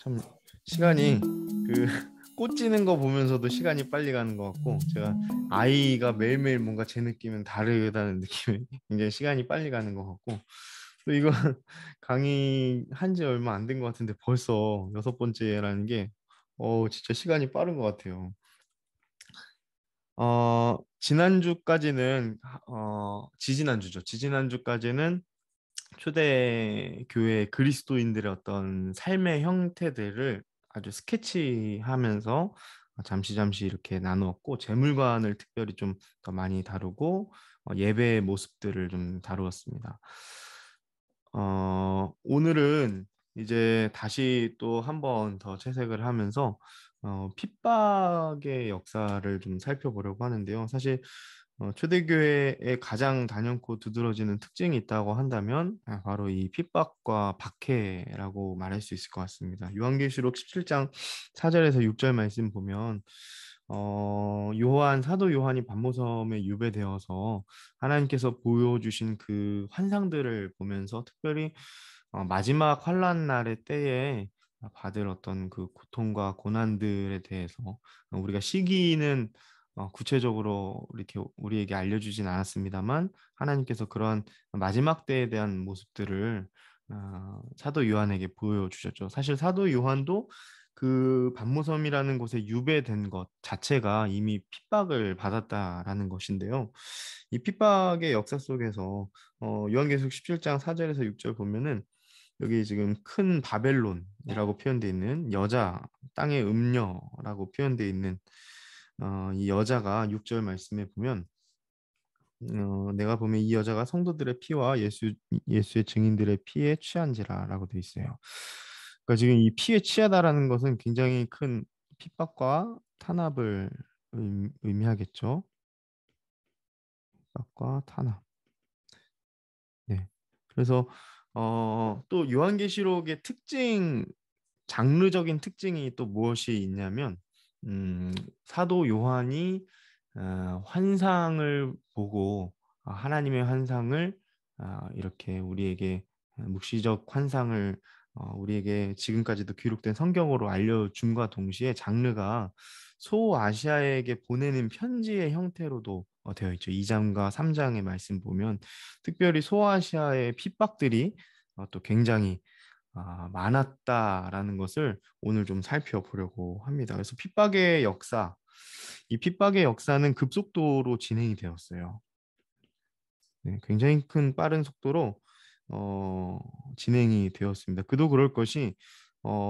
참 시간이 그 꽃 지는 거 보면서도 시간이 빨리 가는 것 같고 제가 아이가 매일매일 뭔가 제 느낌은 다르다는 느낌이 굉장히 시간이 빨리 가는 것 같고 또 이거 강의 한지 얼마 안 된 것 같은데 벌써 여섯 번째라는 게 진짜 시간이 빠른 것 같아요. 지난주까지는 지지난주죠. 지지난주까지는 초대 교회 그리스도인들의 어떤 삶의 형태들을 아주 스케치하면서 잠시 이렇게 나누었고 재물관을 특별히 좀 더 많이 다루고 예배의 모습들을 좀 다루었습니다. 오늘은 이제 다시 또 한 번 더 채색을 하면서 핍박의 역사를 좀 살펴보려고 하는데요. 사실 초대교회의 가장 단연코 두드러지는 특징이 있다고 한다면 바로 이 핍박과 박해라고 말할 수 있을 것 같습니다. 요한계시록 17장 4절에서 6절 말씀 보면 사도 요한이 반모섬에 유배되어서 하나님께서 보여주신 그 환상들을 보면서 특별히 마지막 환란 날의 때에 받을 어떤 그 고통과 고난들에 대해서 우리가 시기는 구체적으로 이렇게 우리에게 알려주진 않았습니다만 하나님께서 그러한 마지막 때에 대한 모습들을 사도 요한에게 보여주셨죠. 사실 사도 요한도 그 반모섬이라는 곳에 유배된 것 자체가 이미 핍박을 받았다라는 것인데요. 이 핍박의 역사 속에서 요한계시록 17장 4절에서 6절 보면은 여기 지금 큰 바벨론이라고 표현되어 있는 여자, 땅의 음녀라고 표현되어 있는 이 여자가 6절 말씀에 보면 내가 보면 이 여자가 성도들의 피와 예수의 증인들의 피에 취한지라라고 되어 있어요. 그러니까 지금 이 피에 취하다라는 것은 굉장히 큰 핍박과 탄압을 의미하겠죠. 핍박과 탄압. 네. 그래서 또 요한계시록의 장르적인 특징이 또 무엇이 있냐면 사도 요한이 환상을 보고 하나님의 환상을 이렇게 우리에게 묵시적 환상을 우리에게 지금까지도 기록된 성경으로 알려줌과 동시에 장르가 소아시아에게 보내는 편지의 형태로도 되어 있죠. 2장과 3장의 말씀 보면 특별히 소아시아의 핍박들이 또 굉장히 많았다라는 것을 오늘 좀 살펴보려고 합니다. 그래서 이 핍박의 역사는 급속도로 진행이 되었어요. 네, 굉장히 큰 빠른 속도로 어, 진행이 되었습니다. 그도 그럴 것이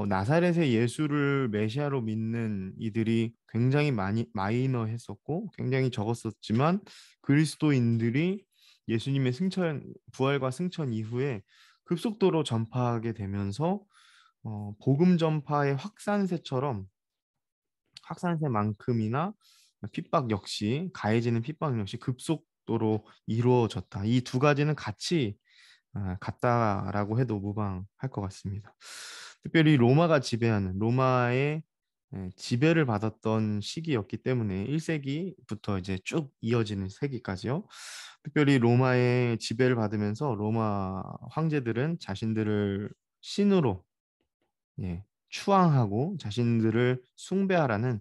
나사렛의 예수를 메시아로 믿는 이들이 굉장히 많이 마이너했었고 굉장히 적었었지만 그리스도인들이 예수님의 부활과 승천 이후에 급속도로 전파하게 되면서 복음 전파의 확산세만큼이나 핍박 역시 급속도로 이루어졌다. 이 두 가지는 같이 같다라고 해도 무방할 것 같습니다. 특별히 로마의 지배를 받았던 시기였기 때문에 1세기부터 이제 쭉 이어지는 세기까지요. 특별히 로마의 지배를 받으면서 로마 황제들은 자신들을 신으로 추앙하고 자신들을 숭배하라는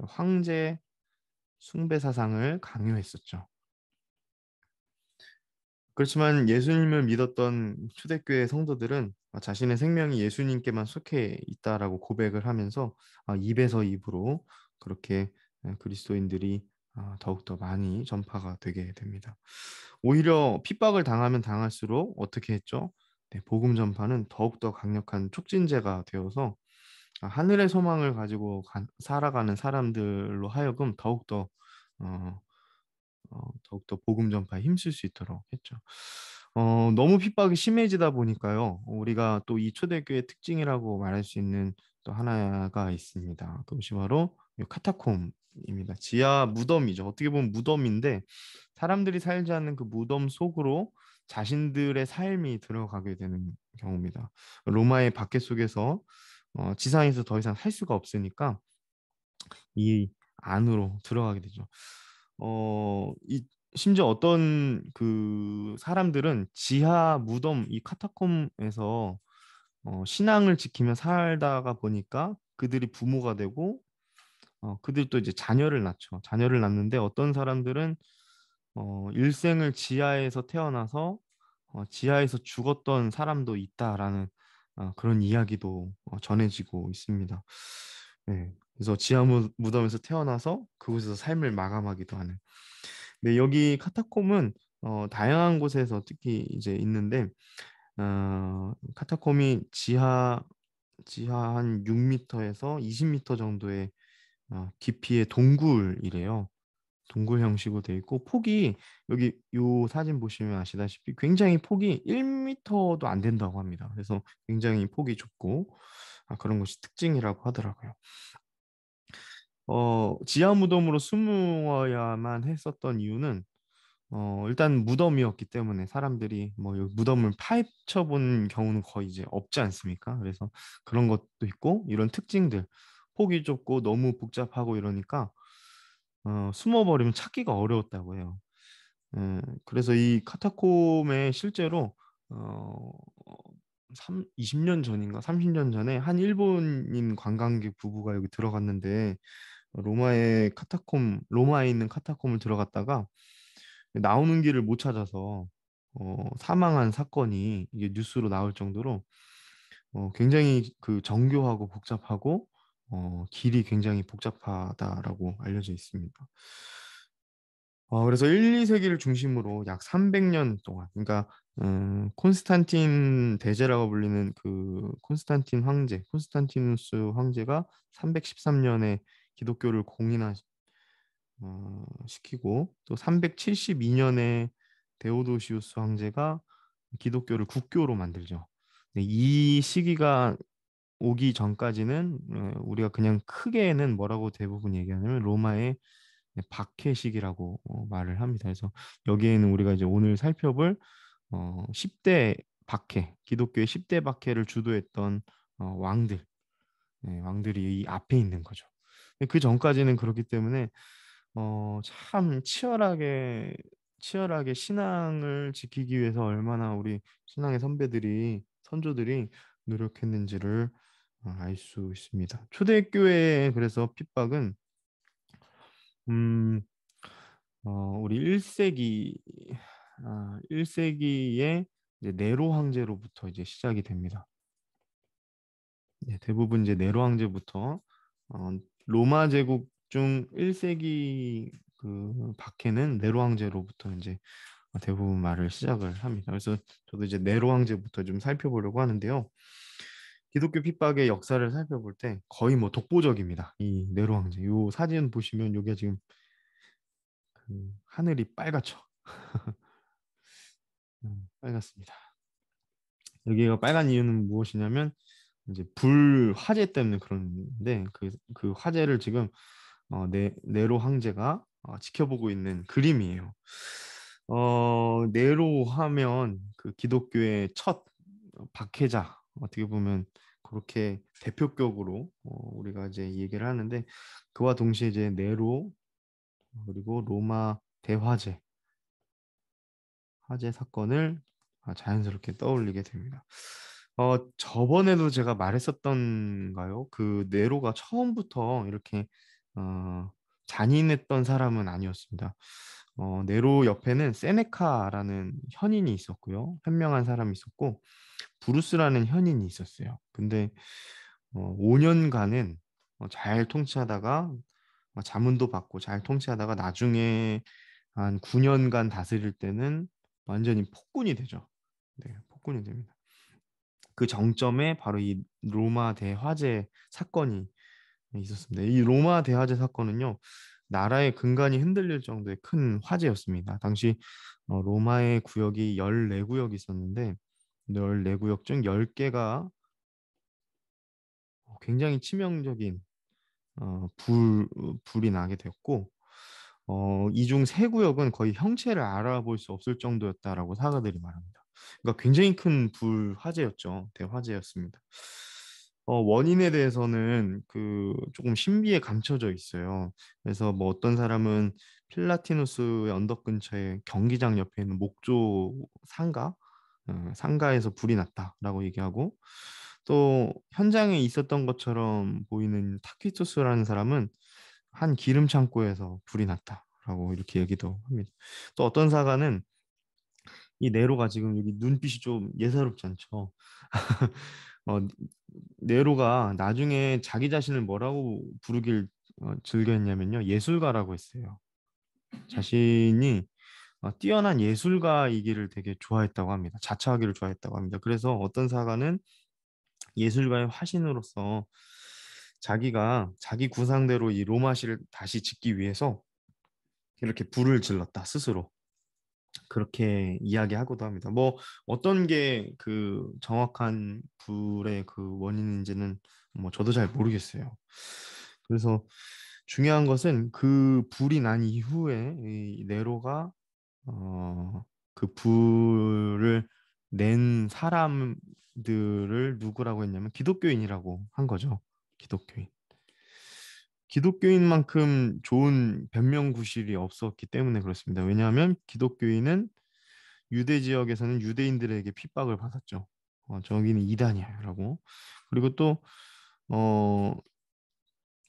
황제 숭배 사상을 강요했었죠. 그렇지만 예수님을 믿었던 초대교회 성도들은 자신의 생명이 예수님께만 속해 있다라고 고백을 하면서 입에서 입으로 그렇게 그리스도인들이 더욱더 많이 전파가 되게 됩니다. 오히려 핍박을 당하면 당할수록 어떻게 했죠? 네, 복음 전파는 더욱더 강력한 촉진제가 되어서 하늘의 소망을 가지고 살아가는 사람들로 하여금 어, 더욱더 복음 전파에 힘쓸 수 있도록 했죠. 너무 핍박이 심해지다 보니까요. 우리가 또 이 초대교회 특징이라고 말할 수 있는 또 하나가 있습니다. 그것이 바로 이 카타콤입니다. 지하 무덤이죠. 어떻게 보면 무덤인데 사람들이 살지 않는 그 무덤 속으로 자신들의 삶이 들어가게 되는 경우입니다. 로마의 박해 속에서 지상에서 더 이상 살 수가 없으니까 이 안으로 들어가게 되죠. 심지어 어떤 그 사람들은 지하 무덤, 이 카타콤에서 신앙을 지키며 살다가 보니까 그들이 부모가 되고 그들도 이제 자녀를 낳죠. 자녀를 낳는데 어떤 사람들은 일생을 지하에서 태어나서 지하에서 죽었던 사람도 있다라는 그런 이야기도 전해지고 있습니다. 네, 그래서 지하 무덤에서 태어나서 그곳에서 삶을 마감하기도 하는. 네, 여기 카타콤은 다양한 곳에서 특히 이제 있는데 카타콤이 지하 한 6m에서 20m 정도의 깊이의 동굴이래요. 동굴 형식으로 되어 있고 폭이 여기 요 사진 보시면 아시다시피 굉장히 폭이 1m도 안 된다고 합니다. 그래서 굉장히 폭이 좁고 그런 것이 특징이라고 하더라고요. 지하 무덤으로 숨어야만 했었던 이유는 일단 무덤이었기 때문에 사람들이 뭐 여기 무덤을 파헤쳐 본 경우는 거의 이제 없지 않습니까? 그래서 그런 것도 있고 이런 특징들 폭이 좁고 너무 복잡하고 이러니까 숨어버리면 찾기가 어려웠다고 해요. 그래서 이 카타콤에 실제로 어, 20년 전인가 30년 전에 한 일본인 관광객 부부가 여기 들어갔는데 로마에 있는 카타콤을 들어갔다가 나오는 길을 못 찾아서 사망한 사건이 이게 뉴스로 나올 정도로 굉장히 그 정교하고 복잡하고 길이 굉장히 복잡하다라고 알려져 있습니다. 그래서 1, 2세기를 중심으로 약 300년 동안, 그러니까 콘스탄틴 대제라고 불리는 그 콘스탄티누스 황제가 313년에 기독교를 시키고 또 372년에 데오도시우스 황제가 기독교를 국교로 만들죠. 네, 이 시기가 오기 전까지는 우리가 그냥 크게는 뭐라고 대부분 얘기하냐면 로마의 박해식이라고 말을 합니다. 그래서 여기에는 우리가 이제 오늘 살펴볼 10대 박해, 기독교의 10대 박해를 주도했던 왕들, 네, 왕들이 이 앞에 있는 거죠. 근데 그 전까지는 그렇기 때문에 참 치열하게 신앙을 지키기 위해서 얼마나 우리 신앙의 선조들이 노력했는지를 알 수 있습니다. 초대교회의 그래서 핍박은 음, 우리 1세기에 이제 네로 황제로부터 이제 시작이 됩니다. 네, 대부분 이제 네로 황제부터 어, 로마 제국 중 1세기 그 박해는 네로 황제로부터 이제 대부분 말을 시작을 합니다. 그래서 저도 이제 네로 황제부터 좀 살펴보려고 하는데요. 기독교 핍박의 역사를 살펴볼 때 거의 뭐 독보적입니다. 이 네로 황제. 요 사진 보시면 요게 지금 그 하늘이 빨갛죠. 빨갛습니다. 여기가 빨간 이유는 무엇이냐면 이제 불 화재 때문에 그런데 그 화재를 지금 네로 황제가 지켜보고 있는 그림이에요. 네로 하면 그 기독교의 첫 박해자 어떻게 보면 그렇게 대표격으로 우리가 이제 얘기를 하는데 그와 동시에 이제 네로 그리고 로마 대화재 화재 사건을 자연스럽게 떠올리게 됩니다. 저번에도 제가 말했었던가요? 그 네로가 처음부터 이렇게 어, 잔인했던 사람은 아니었습니다. 네로 옆에는 세네카라는 현인이 있었고요. 현명한 사람이 있었고 브루스라는 현인이 있었어요. 근데 5년간은 잘 통치하다가 자문도 받고 잘 통치하다가 나중에 한 9년간 다스릴 때는 완전히 폭군이 되죠. 네, 폭군이 됩니다. 그 정점에 바로 이 로마 대화재 사건이 있었습니다. 이 로마 대화재 사건은요, 나라의 근간이 흔들릴 정도의 큰 화재였습니다. 당시 로마의 구역이 14구역이 있었는데 14구역 중 10개가 굉장히 치명적인 불이 나게 되었고 이 중 세 구역은 거의 형체를 알아볼 수 없을 정도였다라고 사가들이 말합니다. 그러니까 굉장히 큰 불화재였죠. 대화재였습니다. 원인에 대해서는 그 조금 신비에 감춰져 있어요. 그래서 뭐 어떤 사람은 필라티누스의 언덕 근처에 경기장 옆에 있는 목조 상가에서 불이 났다라고 얘기하고 또 현장에 있었던 것처럼 보이는 타키투스라는 사람은 한 기름 창고에서 불이 났다라고 이렇게 얘기도 합니다. 또 어떤 사가는 이 네로가 지금 여기 눈빛이 좀 예사롭지 않죠. 어, 네로가 나중에 자기 자신을 뭐라고 부르길 즐겼냐면요. 예술가라고 했어요. 자신이 뛰어난 예술가이기를 되게 좋아했다고 합니다. 자처하기를 좋아했다고 합니다. 그래서 어떤 사가는 예술가의 화신으로서 자기가 자기 구상대로 이 로마시를 다시 짓기 위해서 이렇게 불을 질렀다 스스로 그렇게 이야기하고도 합니다. 뭐 어떤 게 그 정확한 불의 그 원인인지는 뭐 저도 잘 모르겠어요. 그래서 중요한 것은 그 불이 난 이후에 이 네로가 그 불을 낸 사람들을 누구라고 했냐면 기독교인이라고 한 거죠. 기독교인. 기독교인만큼 좋은 변명구실이 없었기 때문에 그렇습니다. 왜냐하면 기독교인은 유대 지역에서는 유대인들에게 핍박을 받았죠. 저기는 이단이야라고. 그리고 또 어,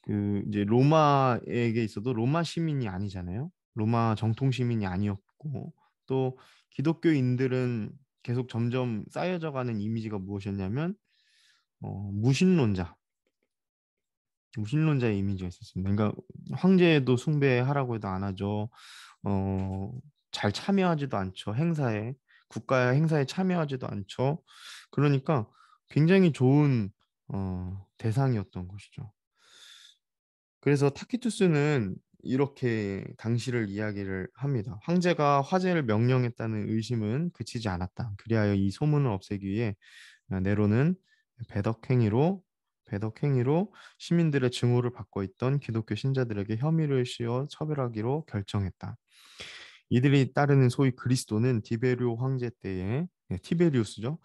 그 이제 로마에게 있어도 로마 시민이 아니잖아요. 로마 정통 시민이 아니었고 또 기독교인들은 계속 점점 쌓여져 가는 이미지가 무엇이었냐면 무신론자, 무신론자의 이미지가 있었습니다. 그러니까 황제도 숭배하라고 해도 안 하죠. 어, 잘 참여하지도 않죠. 행사에 국가 행사에 참여하지도 않죠. 그러니까 굉장히 좋은 대상이었던 것이죠. 그래서 타키투스는 이렇게 당시를 이야기를 합니다. 황제가 화제를 명령했다는 의심은 그치지 않았다. 그리하여 이 소문을 없애기 위해 네로는 배덕행위로 배덕행위로 시민들의 증오를 받고 있던 기독교 신자들에게 혐의를 씌워 처벌하기로 결정했다. 이들이 따르는 소위 그리스도는 디베리오 황제 때에 티베리우스죠.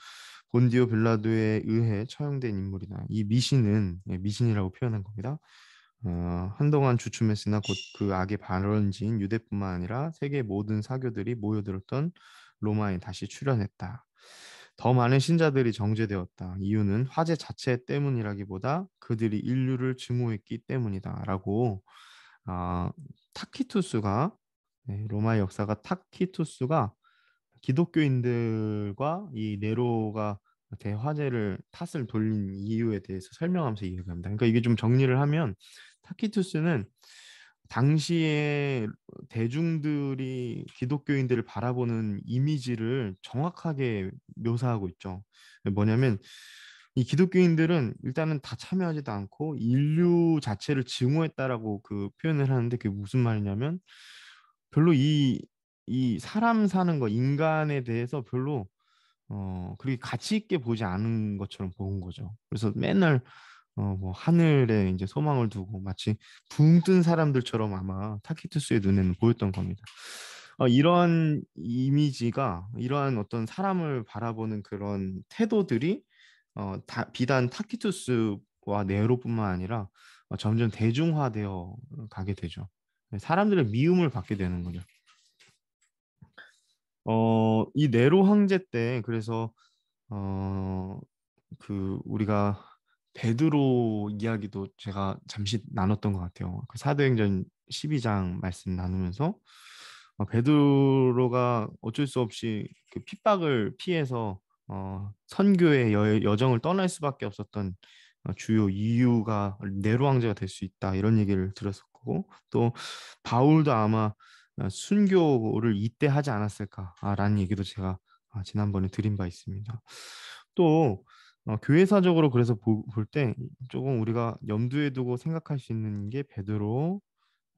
본디오 빌라도에 의해 처형된 인물이다. 이 미신은 미신이라고 표현한 겁니다. 한동안 주춤했으나 곧 그 악의 발원지인 유대뿐만 아니라 세계 모든 사교들이 모여들었던 로마에 다시 출현했다. 더 많은 신자들이 정죄되었다. 이유는 화재 자체 때문이라기보다 그들이 인류를 증오했기 때문이다라고 아, 타키투스가 로마의 역사가 타키투스가 기독교인들과 이 네로가 대화제를 탓을 돌린 이유에 대해서 설명하면서 이야기합니다. 그러니까 이게 좀 정리를 하면 타키투스는 당시에 대중들이 기독교인들을 바라보는 이미지를 정확하게 묘사하고 있죠. 뭐냐면 이 기독교인들은 일단은 다 참여하지도 않고 인류 자체를 증오했다라고 그 표현을 하는데 그게 무슨 말이냐면 별로 이 사람 사는 거 인간에 대해서 별로 그렇게 가치 있게 보지 않은 것처럼 본 거죠. 그래서 맨날 뭐 하늘에 이제 소망을 두고 마치 붕 뜬 사람들처럼 아마 타키투스의 눈에는 보였던 겁니다. 이러한 이미지가 이러한 어떤 사람을 바라보는 그런 태도들이 비단 타키투스와 네로뿐만 아니라 점점 대중화되어 가게 되죠. 사람들의 미움을 받게 되는 거죠. 이 네로 황제 때 그래서 어, 그 우리가 베드로 이야기도 제가 잠시 나눴던 것 같아요. 그 사도행전 12장 말씀 나누면서 베드로가 어쩔 수 없이 그 핍박을 피해서 선교의 여정을 떠날 수밖에 없었던 주요 이유가 네로 황제가 될 수 있다 이런 얘기를 들었었고 또 바울도 아마 순교를 이때 하지 않았을까라는 얘기도 제가 지난번에 드린 바 있습니다. 또 교회사적으로 그래서 볼 때 조금 우리가 염두에 두고 생각할 수 있는 게 베드로,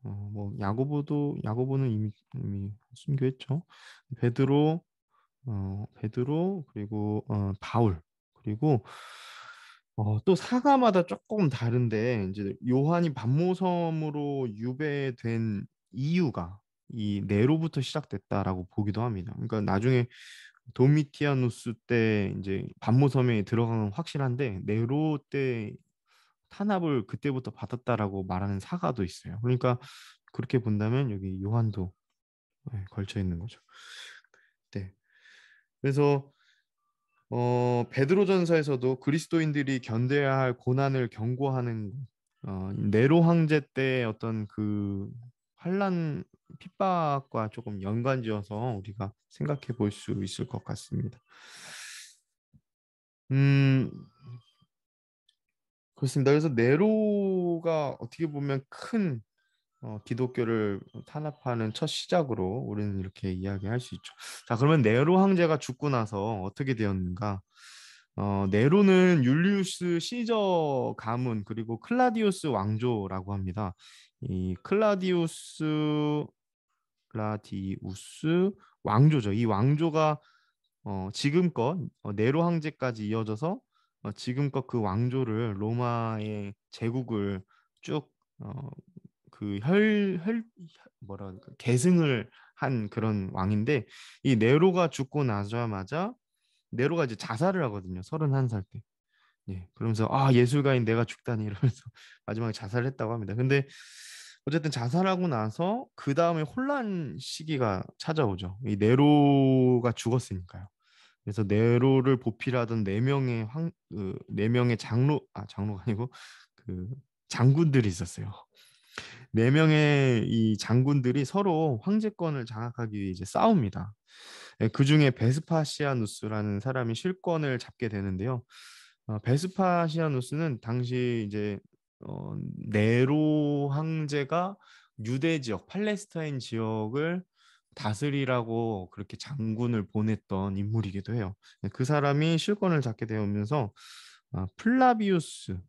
뭐 야고보는 이미 순교했죠. 베드로, 베드로 그리고 바울 그리고 또 사가마다 조금 다른데 이제 요한이 반모섬으로 유배된 이유가 이 네로부터 시작됐다라고 보기도 합니다. 그러니까 나중에 도미티아누스 때 이제 반모섬에 들어간 건 확실한데 네로 때 탄압을 그때부터 받았다라고 말하는 사가도 있어요. 그러니까 그렇게 본다면 여기 요한도 걸쳐 있는 거죠. 네. 그래서 베드로전서에서도 그리스도인들이 견뎌야 할 고난을 경고하는 네로 황제 때의 어떤 그 환란 핍박과 조금 연관지어서 우리가 생각해 볼 수 있을 것 같습니다. 음, 그렇습니다. 그래서 네로가 어떻게 보면 큰 기독교를 탄압하는 첫 시작으로 우리는 이렇게 이야기할 수 있죠. 자, 그러면 네로 황제가 죽고 나서 어떻게 되었는가? 네로는 율리우스 시저 가문 그리고 클라디우스 왕조라고 합니다. 이 클라디우스 왕조죠. 이 왕조가 지금껏 네로 황제까지 이어져서 지금껏 그 왕조를 로마의 제국을 쭉 그 뭐라 그럴까 계승을 한 그런 왕인데 이 네로가 죽고 나자마자 네로가 이제 자살을 하거든요. 31살 때. 예. 그러면서 아, 예술가인 내가 죽다니 이러면서 마지막에 자살을 했다고 합니다. 근데 어쨌든 자살하고 나서 그 다음에 혼란 시기가 찾아오죠. 이 네로가 죽었으니까요. 그래서 네로를 보필하던 네 명의 장로가 아니고 그 장군들이 있었어요. 네 명의 이 장군들이 서로 황제권을 장악하기 위해 이제 싸웁니다. 그 중에 베스파시아누스라는 사람이 실권을 잡게 되는데요. 베스파시아누스는 당시 이제 네로 황제가 유대 지역, 팔레스타인 지역을 다스리라고 그렇게 장군을 보냈던 인물이기도 해요. 그 사람이 실권을 잡게 되면서 플라비우스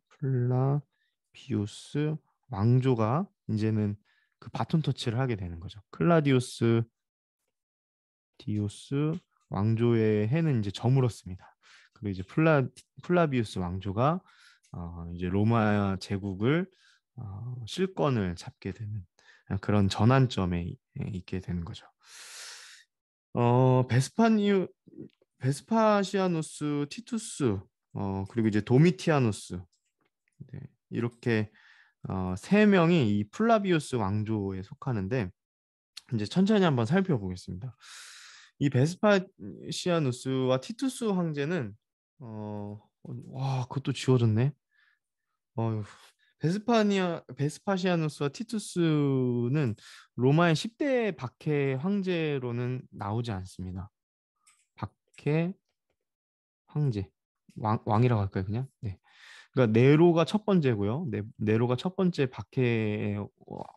왕조가 이제는 그 바톤 터치를 하게 되는 거죠. 디오스 왕조의 해는 이제 저물었습니다. 그리고 이제 플라비우스 왕조가 이제 로마 제국을 실권을 잡게 되는 그런 전환점에 있게 되는 거죠. 어, 베스파니우 베스파시아누스, 티투스, 그리고 이제 도미티아누스, 네, 이렇게 세 명이 이 플라비우스 왕조에 속하는데 이제 천천히 한번 살펴보겠습니다. 이 베스파시아누스와 티투스 황제는 와, 그것도 지워졌네. 어휴. 베스파시아누스와 티투스는 로마의 10대 박해 황제로는 나오지 않습니다. 박해 황제. 왕이라고 할까요, 그냥? 네. 그러니까 네로가 첫 번째고요. 네로가 첫 번째 박해의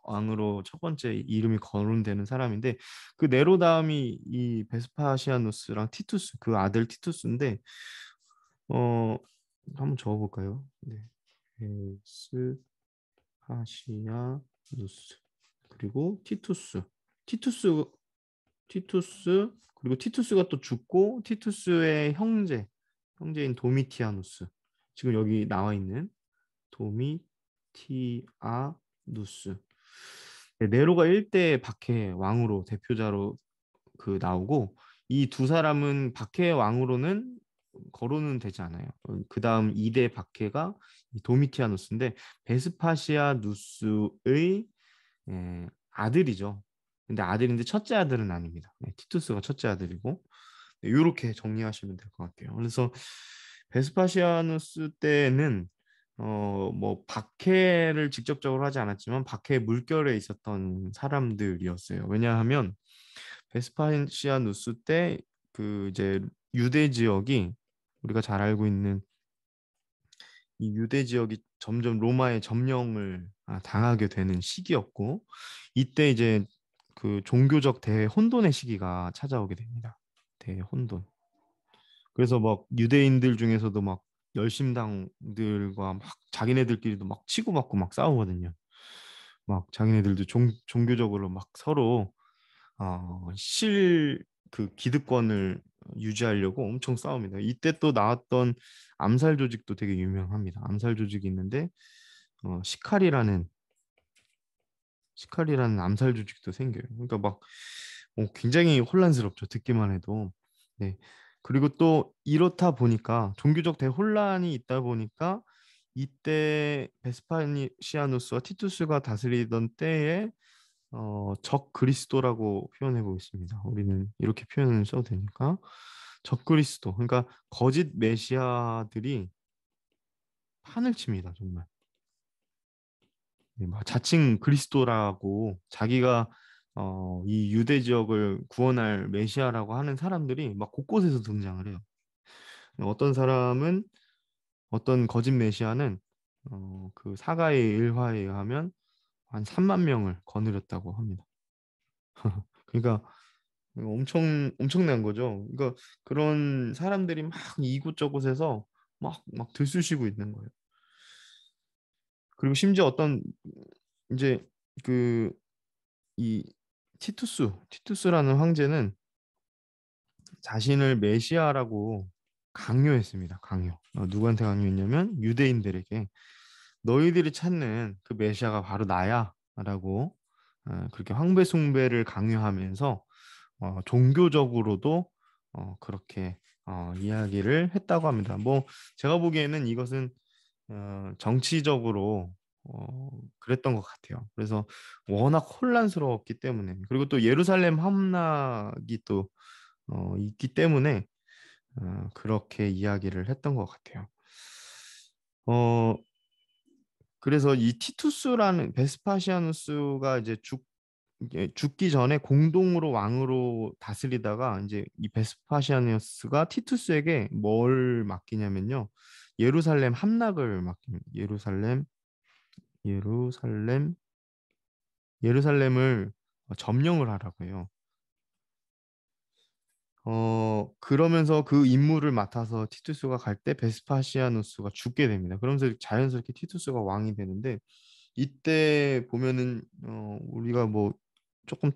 왕으로 첫 번째 이름이 거론되는 사람인데 그 네로 다음이 이 베스파시아누스랑 티투스 그 아들 티투스인데 어 한번 적어볼까요? 네. 베스파시아누스 그리고 티투스 티투스 그리고 티투스가 또 죽고 티투스의 형제인 도미티아누스 지금 여기 나와 있는 도미티아누스. 네, 네로가 1대 박해 왕으로 대표자로 그 나오고 이 두 사람은 박해 왕으로는 거론은 되지 않아요. 그 다음 2대 박해가 이 도미티아누스인데 베스파시아누스의 아들이죠. 근데 아들인데 첫째 아들은 아닙니다. 네, 티투스가 첫째 아들이고 이렇게 정리하시면 될 것 같아요. 그래서 베스파시아누스 때는 뭐 박해를 직접적으로 하지 않았지만 박해 물결에 있었던 사람들이었어요. 왜냐하면 베스파시아누스 때 그 이제 유대 지역이 우리가 잘 알고 있는 이 유대 지역이 점점 로마의 점령을 당하게 되는 시기였고 이때 이제 그 종교적 대혼돈의 시기가 찾아오게 됩니다. 대혼돈. 그래서 막 유대인들 중에서도 막 열심당들과 막 자기네들끼리도 막 치고받고 막 싸우거든요. 막 자기네들도 종교적으로 막 서로 그 기득권을 유지하려고 엄청 싸웁니다. 이때 또 나왔던 암살 조직도 되게 유명합니다. 암살 조직이 있는데 어, 시칼이라는 시칼이라는 암살 조직도 생겨요. 그러니까 막 굉장히 혼란스럽죠. 듣기만 해도. 네. 그리고 또 이렇다 보니까 종교적 대혼란이 있다 보니까 이때 베스파시아누스와 티투스가 다스리던 때에 적 그리스도라고 표현해 보겠습니다. 우리는 이렇게 표현을 써도 되니까 적그리스도, 그러니까 거짓 메시아들이 판을 칩니다, 정말. 막 자칭 그리스도라고 자기가 이 유대 지역을 구원할 메시아라고 하는 사람들이 막 곳곳에서 등장을 해요. 어떤 사람은 어떤 거짓 메시아는 그 사가의 일화에 의하면 한 3만 명을 거느렸다고 합니다. 그러니까 엄청난 거죠. 그러니까 그런 사람들이 막 이곳저곳에서 막 들쑤시고 있는 거예요. 그리고 심지어 어떤 이제 그 이 티투스라는 황제는 자신을 메시아라고 강요했습니다. 강요. 누구한테 강요했냐면 유대인들에게 너희들이 찾는 그 메시아가 바로 나야라고 그렇게 황배 숭배를 강요하면서 종교적으로도 그렇게 이야기를 했다고 합니다. 뭐 제가 보기에는 이것은 정치적으로 그랬던 것 같아요. 그래서 워낙 혼란스러웠기 때문에 그리고 또 예루살렘 함락이 또 있기 때문에 그렇게 이야기를 했던 것 같아요. 어, 그래서 이 티투스라는 베스파시아누스가 이제 죽기 전에 공동으로 왕으로 다스리다가 이제 이 베스파시아누스가 티투스에게 뭘 맡기냐면요. 예루살렘 함락을 맡깁니다. 예루살렘, 예루살렘을 점령을 하라고 해요. 그러면서 그 임무를 맡아서 티투스가 갈 때 베스파시아누스가 죽게 됩니다. 그러면서 자연스럽게 티투스가 왕이 되는데 이때 보면은 우리가 뭐 조금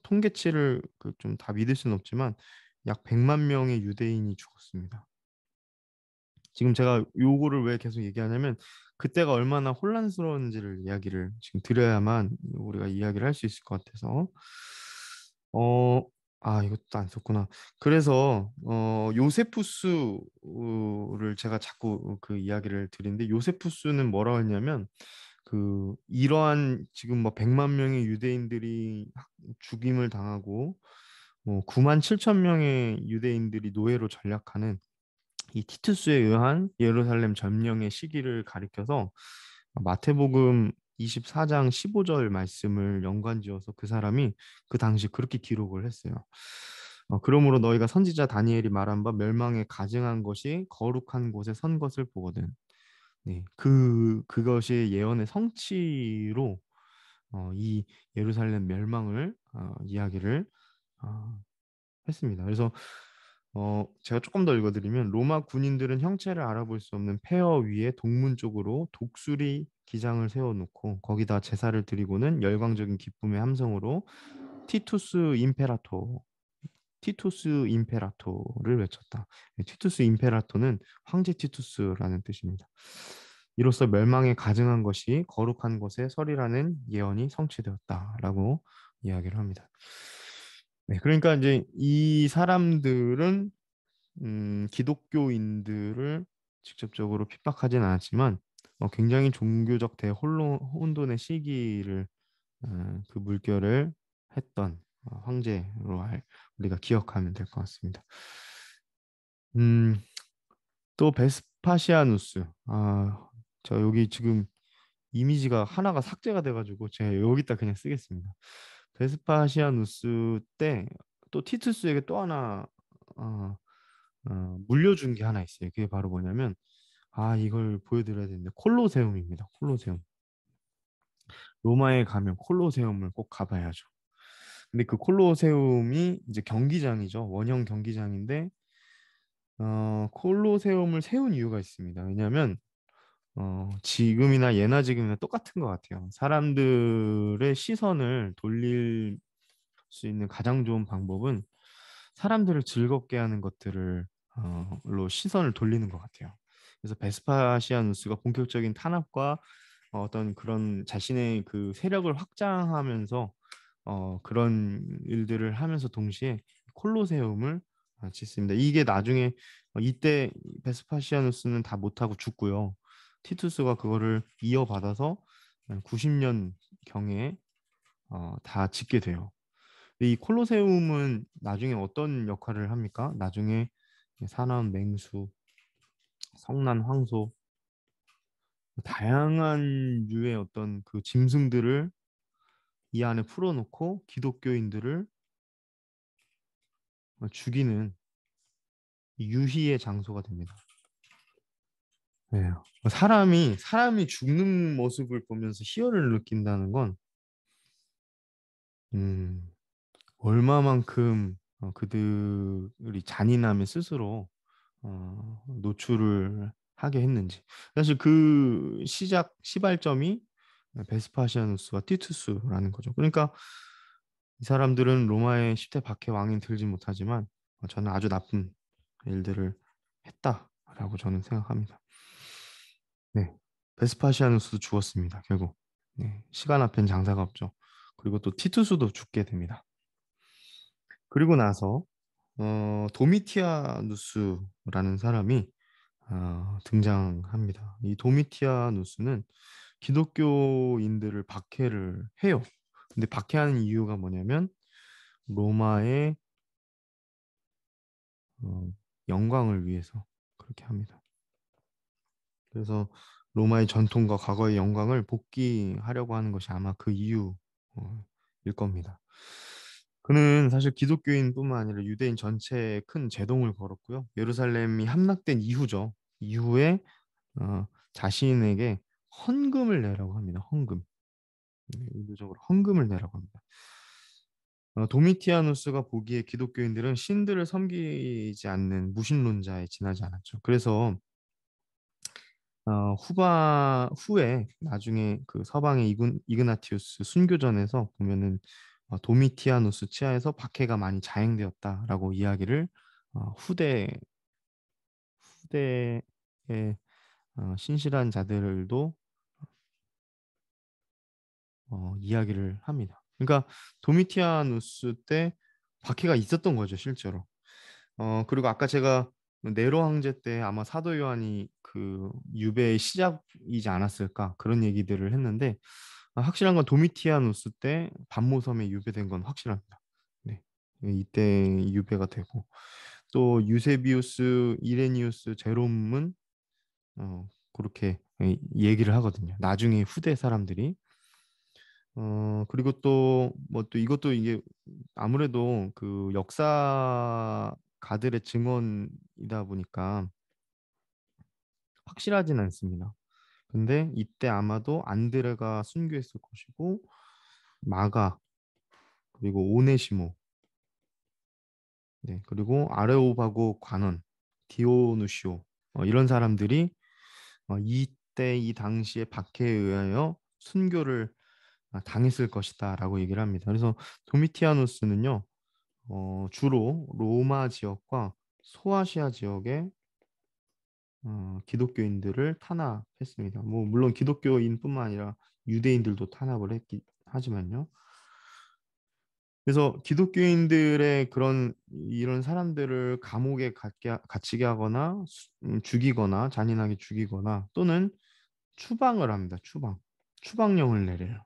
통계치를 그 좀 다 믿을 수는 없지만 약 100만 명의 유대인이 죽었습니다. 지금 제가 요거를 왜 계속 얘기하냐면 그때가 얼마나 혼란스러운지를 이야기를 지금 드려야만 우리가 이야기를 할 수 있을 것 같아서 어, 이것도 안 썼구나. 그래서 요세푸스를 제가 자꾸 그 이야기를 드리는데 요세푸스는 뭐라고 했냐면 그 이러한 지금 뭐 100만 명의 유대인들이 죽임을 당하고 뭐 9만 7천 명의 유대인들이 노예로 전락하는 이 티투스에 의한 예루살렘 점령의 시기를 가리켜서 마태복음 24장 15절 말씀을 연관지어서 그 사람이 그 당시 그렇게 기록을 했어요. 그러므로 너희가 선지자 다니엘이 말한 바 멸망에 가증한 것이 거룩한 곳에 선 것을 보거든. 네, 그것이 예언의 성취로 이 예루살렘 멸망을 이야기를 어, 했습니다. 그래서 제가 조금 더 읽어드리면 로마 군인들은 형체를 알아볼 수 없는 폐허 위에 동문 쪽으로 독수리 기장을 세워놓고 거기다 제사를 드리고는 열광적인 기쁨의 함성으로 티투스 임페라토, 티투스 임페라토를 외쳤다. 네, 티투스 임페라토는 황제 티투스라는 뜻입니다. 이로써 멸망에 가증한 것이 거룩한 곳에 서리라는 예언이 성취되었다라고 이야기를 합니다. 네, 그러니까 이제 이 사람들은 기독교인들을 직접적으로 핍박하진 않았지만 굉장히 종교적 대혼돈의 시기를 그 물결을 했던 황제로 우리가 기억하면 될 것 같습니다. 음, 또 베스파시아누스. 저 여기 지금 이미지가 하나가 삭제가 돼가지고 제가 여기다 그냥 쓰겠습니다. 베스파시아누스 때 또 티투스에게 또 하나 어, 물려준 게 하나 있어요. 그게 바로 뭐냐면 이걸 보여드려야 되는데 콜로세움입니다. 콜로세움. 로마에 가면 콜로세움을 꼭 가봐야죠. 근데 그 콜로세움이 이제 경기장이죠. 원형 경기장인데 콜로세움을 세운 이유가 있습니다. 왜냐하면 지금이나 예나 지금이나 똑같은 것 같아요. 사람들의 시선을 돌릴 수 있는 가장 좋은 방법은 사람들을 즐겁게 하는 것들을 로 시선을 돌리는 것 같아요. 그래서 베스파시아누스가 본격적인 탄압과 어떤 그런 자신의 그 세력을 확장하면서 그런 일들을 하면서 동시에 콜로세움을 짓습니다. 이게 나중에 이때 베스파시아누스는 다 못하고 죽고요. 티투스가 그거를 이어받아서 90년 경에 다 짓게 돼요. 근데 이 콜로세움은 나중에 어떤 역할을 합니까? 나중에 사나운 맹수, 성난 황소, 다양한 유의 어떤 그 짐승들을 이 안에 풀어놓고 기독교인들을 죽이는 유희의 장소가 됩니다. 네. 사람이 죽는 모습을 보면서 희열을 느낀다는 건 음, 얼마만큼 그들이 잔인함에 스스로 노출을 하게 했는지. 사실 그 시발점이 베스파시아누스와 티투스라는 거죠. 그러니까 이 사람들은 로마의 10대 박해 왕이 들지 못하지만 저는 아주 나쁜 일들을 했다라고 저는 생각합니다. 네, 베스파시아누스도 죽었습니다. 결국 네, 시간 앞엔 장사가 없죠. 그리고 또 티투스도 죽게 됩니다. 그리고 나서 도미티아누스라는 사람이 등장합니다. 이 도미티아누스는 기독교인들을 박해를 해요. 근데 박해하는 이유가 뭐냐면 로마의 어, 영광을 위해서 그렇게 합니다. 그래서 로마의 전통과 과거의 영광을 복귀하려고 하는 것이 아마 그 이유일 겁니다. 그는 사실 기독교인뿐만 아니라 유대인 전체에 큰 제동을 걸었고요. 예루살렘이 함락된 이후죠. 이후에 자신에게 헌금을 내라고 합니다. 헌금. 네, 의도적으로 헌금을 내라고 합니다. 도미티아누스가 보기에 기독교인들은 신들을 섬기지 않는 무신론자에 지나지 않았죠. 그래서 후에 나중에 그 서방의 이그나티우스 순교전에서 보면은 도미티아누스 치하에서 박해가 많이 자행되었다라고 이야기를 후대의 신실한 자들도 이야기를 합니다. 그러니까 도미티아누스 때 박해가 있었던 거죠, 실제로. 그리고 아까 제가 네로 황제 때 아마 사도 요한이 그 유배의 시작이지 않았을까 그런 얘기들을 했는데 확실한 건 도미티아누스 때 반모섬에 유배된 건 확실합니다. 네. 이때 유배가 되고 또 유세비우스, 이레니우스, 제롬은 그렇게 얘기를 하거든요. 나중에 후대 사람들이 그리고 또 뭐 또 이것도 이게 아무래도 그 역사가들의 증언이다 보니까 확실하진 않습니다. 근데 이때 아마도 안드레가 순교했을 것이고 마가 그리고 오네시모 네 그리고 아레오바고 관원 디오누시오 이런 사람들이 이때 이 당시에 박해에 의하여 순교를 당했을 것이다라고 얘기를 합니다. 그래서 도미티아누스는요 주로 로마 지역과 소아시아 지역의 기독교인들을 탄압했습니다. 뭐 물론 기독교인뿐만 아니라 유대인들도 탄압을 했기 하지만요. 그래서 기독교인들의 그런 이런 사람들을 감옥에 갇히게 하거나 죽이거나 잔인하게 죽이거나 또는 추방을 합니다. 추방령을 내려요.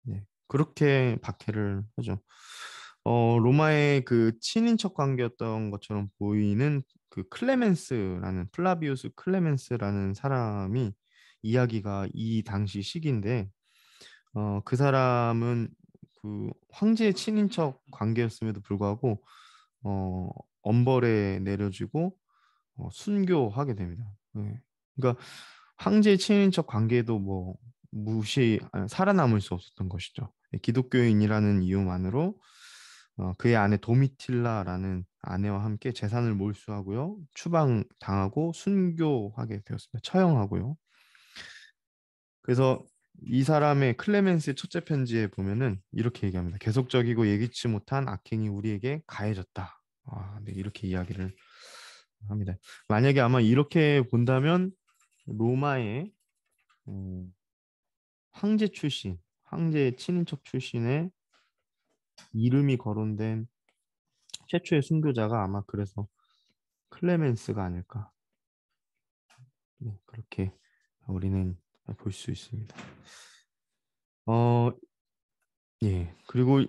네. 그렇게 박해를 하죠. 로마의 그 친인척 관계였던 것처럼 보이는 그 플라비우스 클레멘스라는 사람이 이야기가 이 당시 시기인데, 그 사람은 그 황제의 친인척 관계였음에도 불구하고, 어, 엄벌에 내려지고 순교하게 됩니다. 네. 그러니까 황제 친인척 관계도 뭐 살아남을 수 없었던 것이죠. 기독교인이라는 이유만으로 그의 아내 도미틸라라는 아내와 함께 재산을 몰수하고요, 추방당하고 순교하게 되었습니다. 처형하고요. 그래서 이 사람의 클레멘스의 첫째 편지에 보면은 이렇게 얘기합니다. 계속적이고 예기치 못한 악행이 우리에게 가해졌다. 네, 이렇게 이야기를 합니다. 만약에 아마 이렇게 본다면 로마의 음, 황제의 친인척 출신의 이름이 거론된 최초의 순교자가 아마 그래서 클레멘스가 아닐까. 네, 그렇게 우리는 볼 수 있습니다. 어, 예. 그리고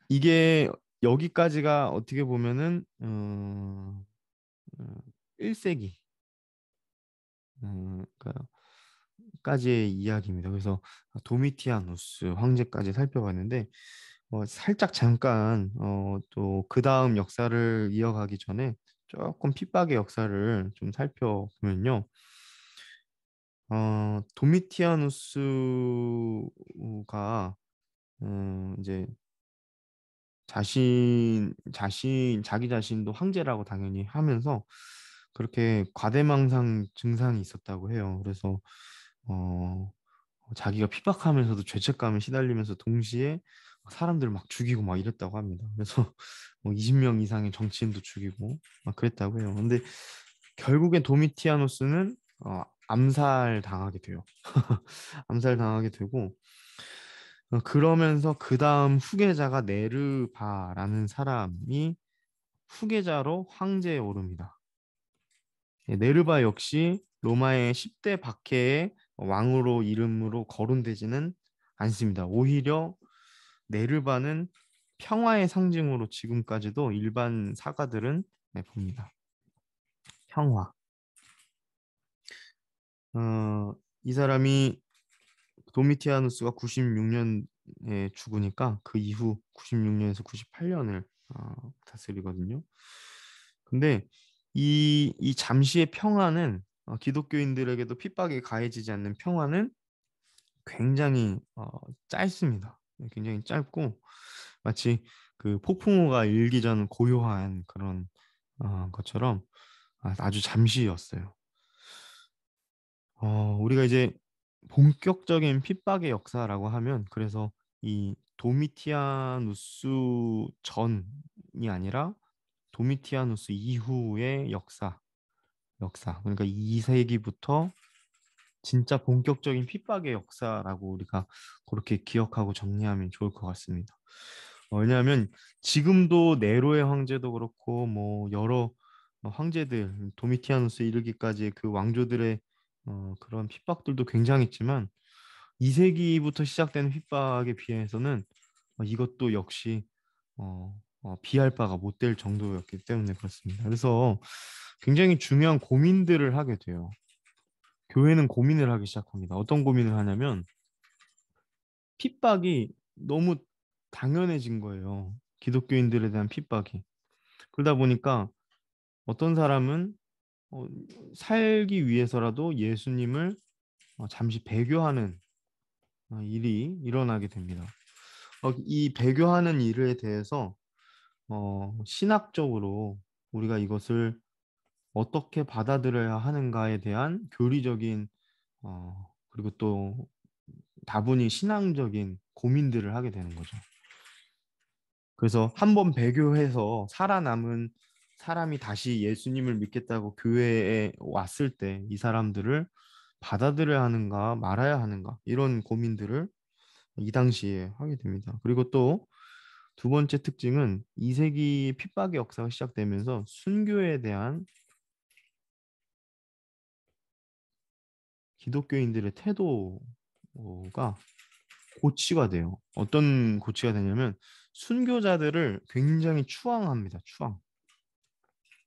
이게 여기까지가 어떻게 보면은 1세기 그러니까 까지의 이야기입니다. 그래서 도미티아누스 황제까지 살펴봤는데 살짝 잠깐 또 그 다음 역사를 이어가기 전에 조금 핍박의 역사를 좀 살펴보면요. 도미티아누스가 이제 자기 자신도 황제라고 당연히 하면서 그렇게 과대망상 증상이 있었다고 해요. 그래서 어, 자기가 핍박하면서도 죄책감에 시달리면서 동시에 사람들을 막 죽이고 막 이랬다고 합니다. 그래서 20명 이상의 정치인도 죽이고 막 그랬다고 해요. 근데 결국엔 도미티아노스는 암살 당하게 돼요. 암살 당하게 되고 그러면서 그 다음 후계자가 네르바라는 사람이 후계자로 황제에 오릅니다. 예, 네르바 역시 로마의 10대 박해의 왕으로 이름으로 거론되지는 않습니다. 오히려 네르바는 평화의 상징으로 지금까지도 일반 사가들은 봅니다. 평화. 어, 이 사람이 도미티아누스가 96년에 죽으니까 그 이후 96년에서 98년을 다스리거든요. 근데 이 잠시의 평화는 기독교인들에게도 핍박이 가해지지 않는 평화는 굉장히 짧습니다. 굉장히 짧고 마치 그 폭풍우가 일기 전 고요한 그런 것처럼 아주 잠시였어요. 우리가 이제 본격적인 핍박의 역사라고 하면 그래서 이 도미티아누스 전이 아니라 도미티아누스 이후의 역사. 그러니까 2세기부터 진짜 본격적인 핍박의 역사라고 우리가 그렇게 기억하고 정리하면 좋을 것 같습니다. 왜냐하면 지금도 네로의 황제도 그렇고 뭐 여러 황제들 도미티아누스 이르기까지 그 왕조들의 그런 핍박들도 굉장했지만 2세기부터 시작된 핍박에 비해서는 이것도 역시 비할 바가 못 될 정도였기 때문에 그렇습니다. 그래서 굉장히 중요한 고민들을 하게 돼요. 교회는 고민을 하기 시작합니다. 어떤 고민을 하냐면 핍박이 너무 당연해진 거예요. 기독교인들에 대한 핍박이. 그러다 보니까 어떤 사람은 어, 살기 위해서라도 예수님을 잠시 배교하는 일이 일어나게 됩니다. 이 배교하는 일에 대해서 신학적으로 우리가 이것을 어떻게 받아들여야 하는가에 대한 교리적인 그리고 또 다분히 신앙적인 고민들을 하게 되는 거죠. 그래서 한 번 배교해서 살아남은 사람이 다시 예수님을 믿겠다고 교회에 왔을 때 이 사람들을 받아들여야 하는가 말아야 하는가 이런 고민들을 이 당시에 하게 됩니다. 그리고 또 두 번째 특징은 2세기 핍박의 역사가 시작되면서 순교에 대한 기독교인들의 태도가 고치가 돼요. 어떤 고치가 되냐면 순교자들을 굉장히 추앙합니다. 추앙.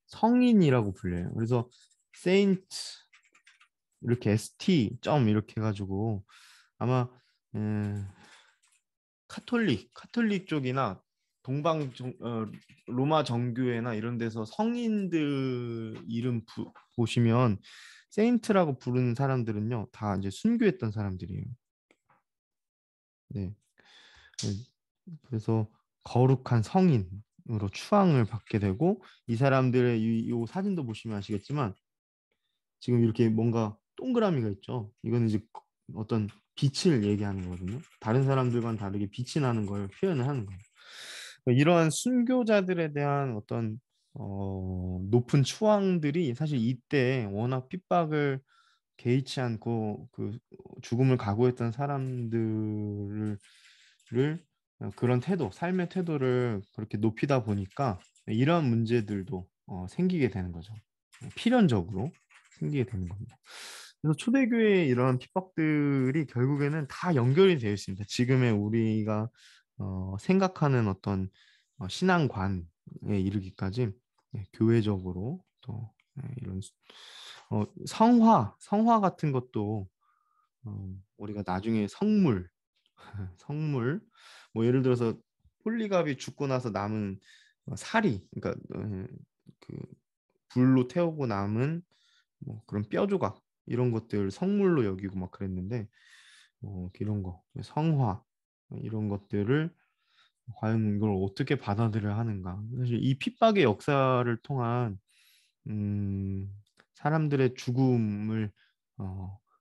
성인이라고 불려요. 그래서 세인트 이렇게 ST 점 이렇게 해가지고 아마 음, 카톨릭 쪽이나 로마 정교회나 이런 데서 성인들 이름 보시면 세인트라고 부르는 사람들은요 다 이제 순교했던 사람들이에요. 네. 그래서 거룩한 성인으로 추앙을 받게 되고 이 사람들의 이 사진도 보시면 아시겠지만 지금 이렇게 뭔가 동그라미가 있죠. 이거는 이제 어떤 빛을 얘기하는 거거든요. 다른 사람들과는 다르게 빛이 나는 걸 표현을 하는 거예요. 이러한 순교자들에 대한 어떤 높은 추앙들이 사실 이때 워낙 핍박을 개의치 않고 그 죽음을 각오했던 사람들을 그런 태도, 삶의 태도를 그렇게 높이다 보니까 이런 문제들도 생기게 되는 거죠. 필연적으로 생기게 되는 겁니다. 그래서 초대교회의 이런 핍박들이 결국에는 다 연결이 되어 있습니다. 지금의 우리가 생각하는 어떤 신앙관에 이르기까지 교회적으로 또 이런 성화 같은 것도 우리가 나중에 성물 뭐 예를 들어서 폴리갑이 죽고 나서 남은 살이 그러니까 그 불로 태우고 남은 뭐 그런 뼈 조각 이런 것들 성물로 여기고 막 그랬는데 이런 거 성화 이런 것들을 과연 이걸 어떻게 받아들여야 하는가. 사실 이 핍박의 역사를 통한 사람들의 죽음을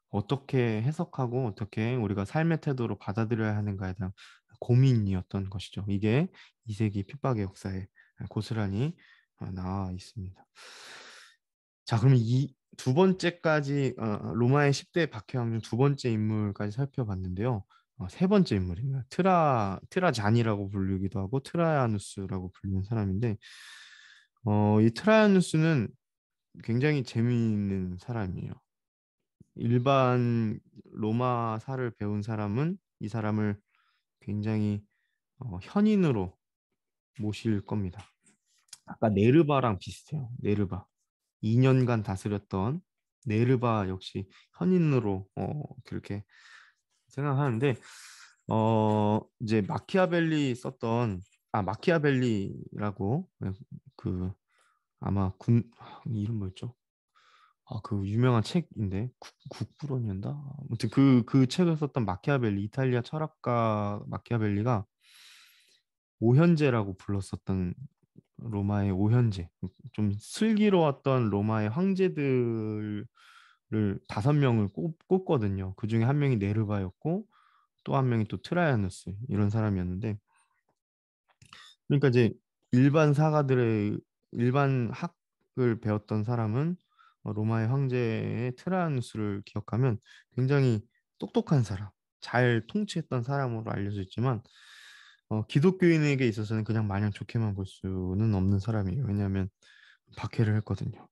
어떻게 해석하고 어떻게 우리가 삶의 태도로 받아들여야 하는가에 대한 고민이었던 것이죠. 이게 2세기 핍박의 역사에 고스란히 나와 있습니다. 자, 그러면 이 두 번째까지 로마의 10대 박해왕 중 두 번째 인물까지 살펴봤는데요. 세 번째 인물입니다. 트라잔이라고 불리기도 하고 트라야누스라고 불리는 사람인데 이 트라야누스는 굉장히 재미있는 사람이에요. 일반 로마사를 배운 사람은 이 사람을 굉장히 현인으로 모실 겁니다. 아까 네르바랑 비슷해요. 네르바. 2년간 다스렸던 네르바 역시 현인으로 그렇게 생각하는데 이제 마키아벨리 썼던 마키아벨리라고 그 아마 군 이름 뭐였죠? 그 유명한 책인데 국부론이었나? 아무튼 그 책을 썼던 마키아벨리 이탈리아 철학가 마키아벨리가 오현제라고 불렀었던 로마의 오현제 좀 슬기로웠던 로마의 황제들을 5명을 꼽거든요. 그 중에 한 명이 네르바였고 또 한 명이 또 트라이아누스 이런 사람이었는데 그러니까 이제 일반 사가들의 일반 학을 배웠던 사람은 로마의 황제의 트라이아누스를 기억하면 굉장히 똑똑한 사람, 잘 통치했던 사람으로 알려져 있지만 기독교인에게 있어서는 그냥 마냥 좋게만 볼 수는 없는 사람이에요. 왜냐하면 박해를 했거든요.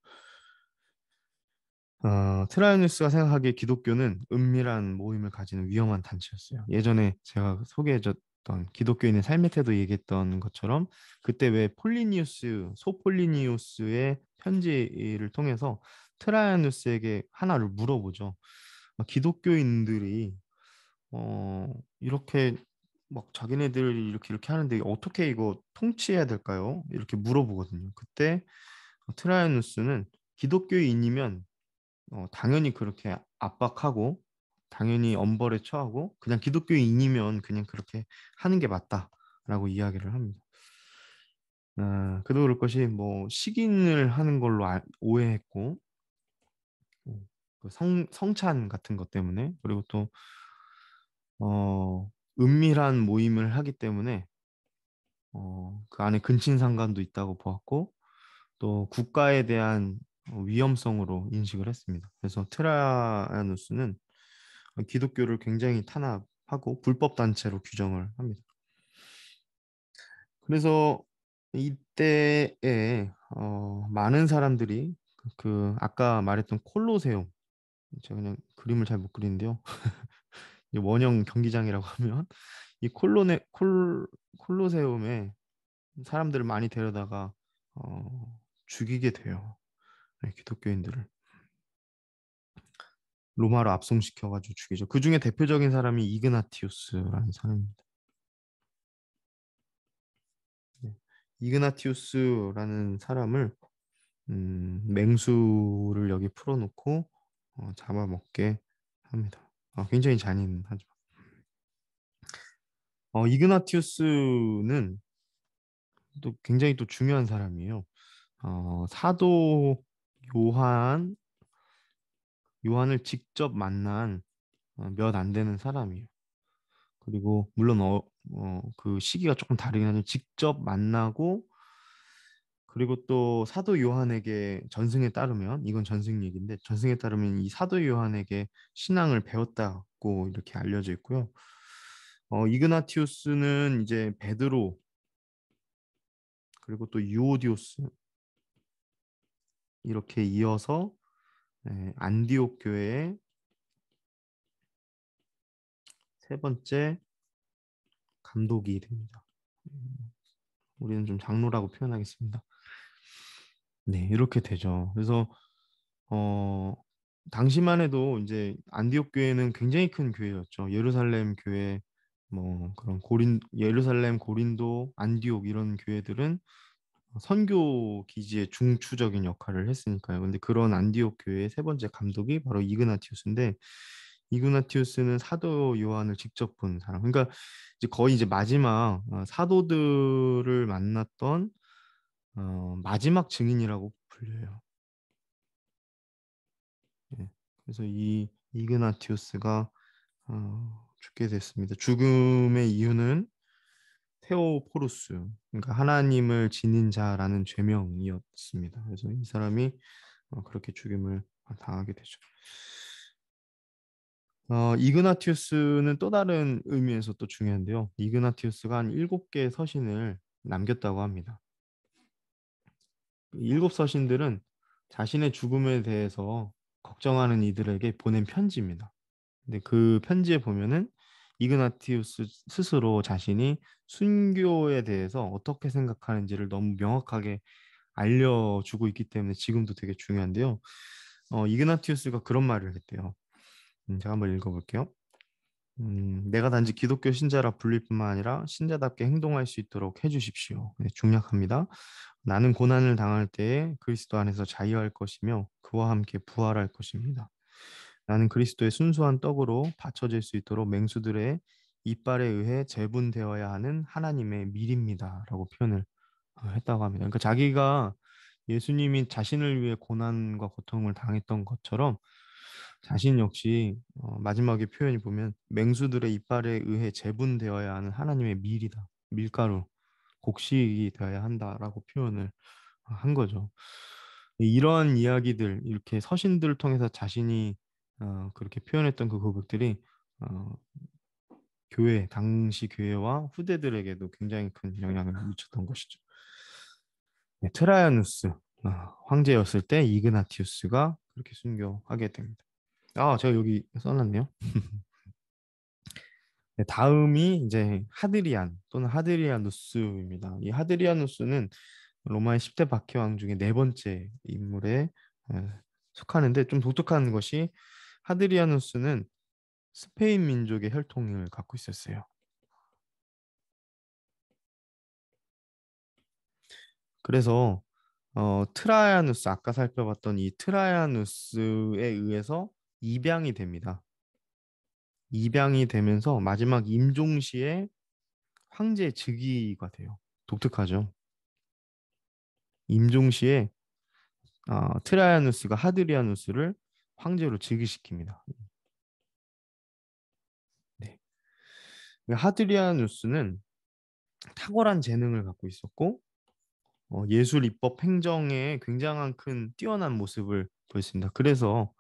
트라이아누스가 생각하기에 기독교는 은밀한 모임을 가지는 위험한 단체였어요. 예전에 제가 소개해줬던 기독교인의 삶의 태도 얘기했던 것처럼 그때 왜 소폴리니우스의 편지를 통해서 트라이아누스에게 하나를 물어보죠. 기독교인들이 이렇게 막 자기네들 이렇게 하는데 어떻게 이거 통치해야 될까요? 이렇게 물어보거든요. 그때 트라이아누스는 기독교인이면 당연히 그렇게 압박하고 당연히 엄벌에 처하고 그냥 기독교인이면 그냥 그렇게 하는 게 맞다라고 이야기를 합니다. 그도 그럴 것이 뭐 식인을 하는 걸로 오해했고 그 성찬 같은 것 때문에 그리고 또 은밀한 모임을 하기 때문에 그 안에 근친상간도 있다고 보았고 또 국가에 대한 위험성으로 인식을 했습니다. 그래서 트라야누스는 기독교를 굉장히 탄압하고 불법 단체로 규정을 합니다. 그래서 이때에 많은 사람들이 아까 말했던 콜로세움 제가 그냥 그림을 잘 못 그리는데요. 이 원형 경기장이라고 하면 이 콜로세움에 사람들을 많이 데려다가 죽이게 돼요. 네, 기독교인들을 로마로 압송시켜가지고 죽이죠. 그 중에 대표적인 사람이 이그나티우스라는 사람입니다. 네. 이그나티우스라는 사람을 맹수를 여기 풀어놓고 잡아먹게 합니다. 굉장히 잔인하죠. 이그나티우스는 또 굉장히 또 중요한 사람이에요. 사도 요한 요한을 직접 만난 몇 안 되는 사람이에요. 그리고 물론 그 시기가 조금 다르긴 하지만 직접 만나고 그리고 또 사도 요한에게 전승에 따르면 이건 전승 얘기인데 전승에 따르면 이 사도 요한에게 신앙을 배웠다고 이렇게 알려져 있고요. 이그나티우스는 이제 베드로 그리고 또 유오디오스 이렇게 이어서 안디옥 교회의 세 번째 감독이 됩니다. 우리는 좀 장로라고 표현하겠습니다. 네, 이렇게 되죠. 그래서 어 당시만 해도 이제 안디옥 교회는 굉장히 큰 교회였죠. 예루살렘 교회, 뭐 그런 예루살렘, 고린도, 안디옥 이런 교회들은 선교 기지의 중추적인 역할을 했으니까요. 근데 그런 안디옥 교회의 세 번째 감독이 바로 이그나티우스인데, 이그나티우스는 사도 요한을 직접 본 사람. 그러니까 이제 거의 이제 마지막 사도들을 만났던 마지막 증인이라고 불려요. 예. 그래서 이 이그나티우스가 죽게 됐습니다. 죽음의 이유는 테오포루스, 그러니까 하나님을 지닌 자라는 죄명이었습니다. 그래서 이 사람이 그렇게 죽임을 당하게 되죠. 이그나티우스는 또 다른 의미에서 또 중요한데요. 이그나티우스가 한 7개의 서신을 남겼다고 합니다. 이 일곱 서신들은 자신의 죽음에 대해서 걱정하는 이들에게 보낸 편지입니다. 근데 그 편지에 보면은 이그나티우스 스스로 자신이 순교에 대해서 어떻게 생각하는지를 너무 명확하게 알려주고 있기 때문에 지금도 되게 중요한데요. 이그나티우스가 그런 말을 했대요. 제가 한번 읽어볼게요. 내가 단지 기독교 신자라 불릴 뿐만 아니라 신자답게 행동할 수 있도록 해주십시오. 네, 중략합니다. 나는 고난을 당할 때에 그리스도 안에서 자유할 것이며 그와 함께 부활할 것입니다. 나는 그리스도의 순수한 떡으로 바쳐질 수 있도록 맹수들의 이빨에 의해 재분되어야 하는 하나님의 밀입니다라고 표현을 했다고 합니다. 그러니까 자기가 예수님이 자신을 위해 고난과 고통을 당했던 것처럼 자신 역시 마지막에 표현이 보면 맹수들의 이빨에 의해 재분되어야 하는 하나님의 밀이다. 밀가루, 곡식이 되어야 한다라고 표현을 한 거죠. 이러한 이야기들, 이렇게 서신들을 통해서 자신이 그렇게 표현했던 그 고백들이 어, 당시 교회와 후대들에게도 굉장히 큰 영향을 미쳤던 것이죠. 네, 트라이아누스 황제였을 때 이그나티우스가 그렇게 순교하게 됩니다. 제가 여기 써놨네요. 네, 다음이 이제 하드리안 또는 하드리아누스입니다. 이 하드리아누스는 로마의 10대 박해왕 중에 네 번째 인물에 에, 속하는데 좀 독특한 것이 하드리아누스는 스페인 민족의 혈통을 갖고 있었어요. 그래서 트라이아누스 아까 살펴봤던 이 트라이아누스에 의해서 입양이 됩니다. 입양이 되면서 마지막 임종시에 황제 즉위가 돼요. 독특하죠. 임종시에 트라이아누스가 하드리아누스를 황제로 즉위시킵니다. 네. 하드리아누스는 탁월한 재능을 갖고 있었고 예술, 입법, 행정에 굉장한 큰 뛰어난 모습을 보였습니다. 그래서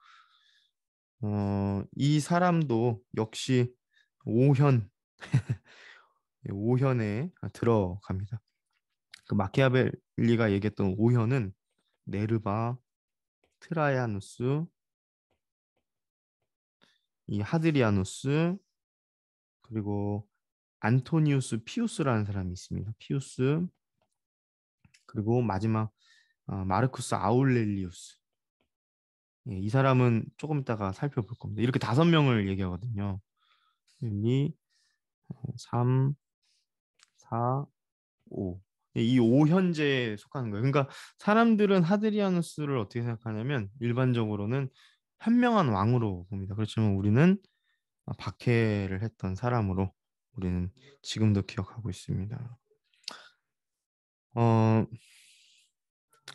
이 사람도 역시 오현, 오현에 들어갑니다. 그 마키아벨리가 얘기했던 오현은 네르바, 트라이아누스, 이 하드리아누스, 그리고 안토니우스 피우스라는 사람이 있습니다. 피우스, 그리고 마지막 마르쿠스 아울렐리우스. 예, 이 사람은 조금 이따가 살펴볼 겁니다. 이렇게 5명을 얘기하거든요. 1, 2, 3, 4, 5. 이 5현재에 속하는 거예요. 그러니까 사람들은 하드리아누스를 어떻게 생각하냐면 일반적으로는 현명한 왕으로 봅니다. 그렇지만 우리는 박해를 했던 사람으로 우리는 지금도 기억하고 있습니다. 어,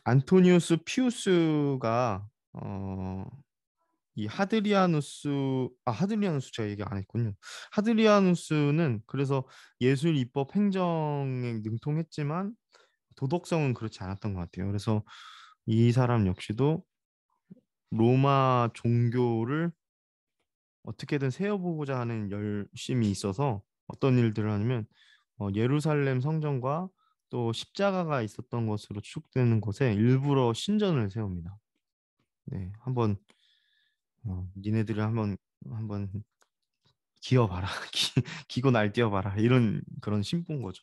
안토니우스 피우스가 이 하드리아누스 제가 얘기 안 했군요. 하드리아누스는 그래서 예술, 입법, 행정에 능통했지만 도덕성은 그렇지 않았던 것 같아요. 그래서 이 사람 역시도 로마 종교를 어떻게든 세워보고자 하는 열심이 있어서 어떤 일들을 하냐면 예루살렘 성전과 또 십자가가 있었던 것으로 추측되는 곳에 일부러 신전을 세웁니다. 네, 한번 니네들이 한번 기어봐라, 기고 날뛰어봐라 이런 그런 신부인 거죠.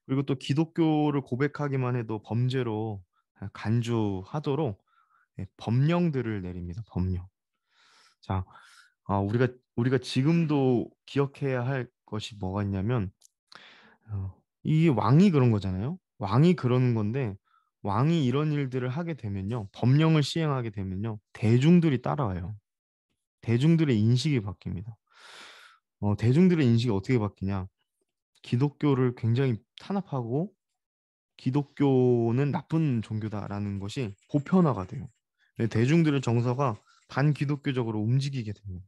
그리고 또 기독교를 고백하기만 해도 범죄로 간주하도록 법령들을 내립니다. 법령. 자, 우리가 지금도 기억해야 할 것이 뭐가 있냐면 이게 왕이 그런 거잖아요. 왕이 그러는 건데 왕이 이런 일들을 하게 되면요, 법령을 시행하게 되면요, 대중들이 따라와요. 대중들의 인식이 바뀝니다. 대중들의 인식이 어떻게 바뀌냐? 기독교를 굉장히 탄압하고 기독교는 나쁜 종교다라는 것이 보편화가 돼요. 대중들의 정서가 반기독교적으로 움직이게 됩니다.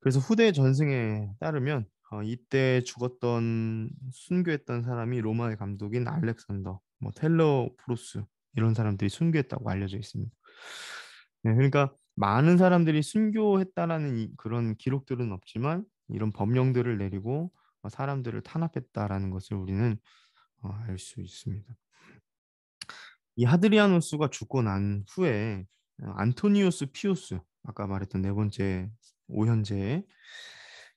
그래서 후대 전승에 따르면 이때 죽었던 순교했던 사람이 로마의 감독인 알렉산더, 뭐 텔러 프로스 이런 사람들이 순교했다고 알려져 있습니다. 네, 그러니까 많은 사람들이 순교했다라는 그런 기록들은 없지만 이런 법령들을 내리고 사람들을 탄압했다라는 것을 우리는 알 수 있습니다. 이 하드리아누스가 죽고 난 후에 안토니우스 피우스, 아까 말했던 네 번째 오현제의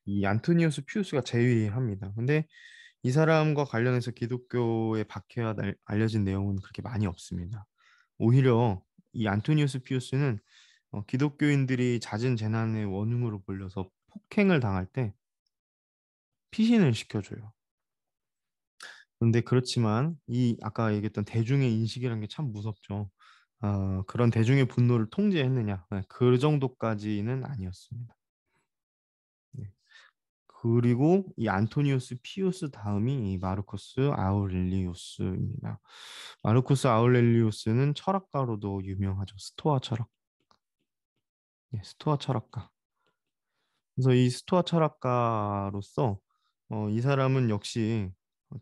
이 안토니우스 피우스가 재위합니다. 근데 이 사람과 관련해서 기독교의 박해와 알려진 내용은 그렇게 많이 없습니다. 오히려 이 안토니우스 피우스는 기독교인들이 잦은 재난의 원흉으로 몰려서 폭행을 당할 때 피신을 시켜줘요. 그런데 그렇지만 이 아까 얘기했던 대중의 인식이라는 게 참 무섭죠. 그런 대중의 분노를 통제했느냐? 네, 그 정도까지는 아니었습니다. 네. 그리고 이 안토니우스 피우스 다음이 이 마르쿠스 아우렐리우스입니다. 마르쿠스 아우렐리우스는 철학가로도 유명하죠. 스토아 철학. 예, 스토아 철학가. 그래서 이 스토아 철학가로서 이 사람은 역시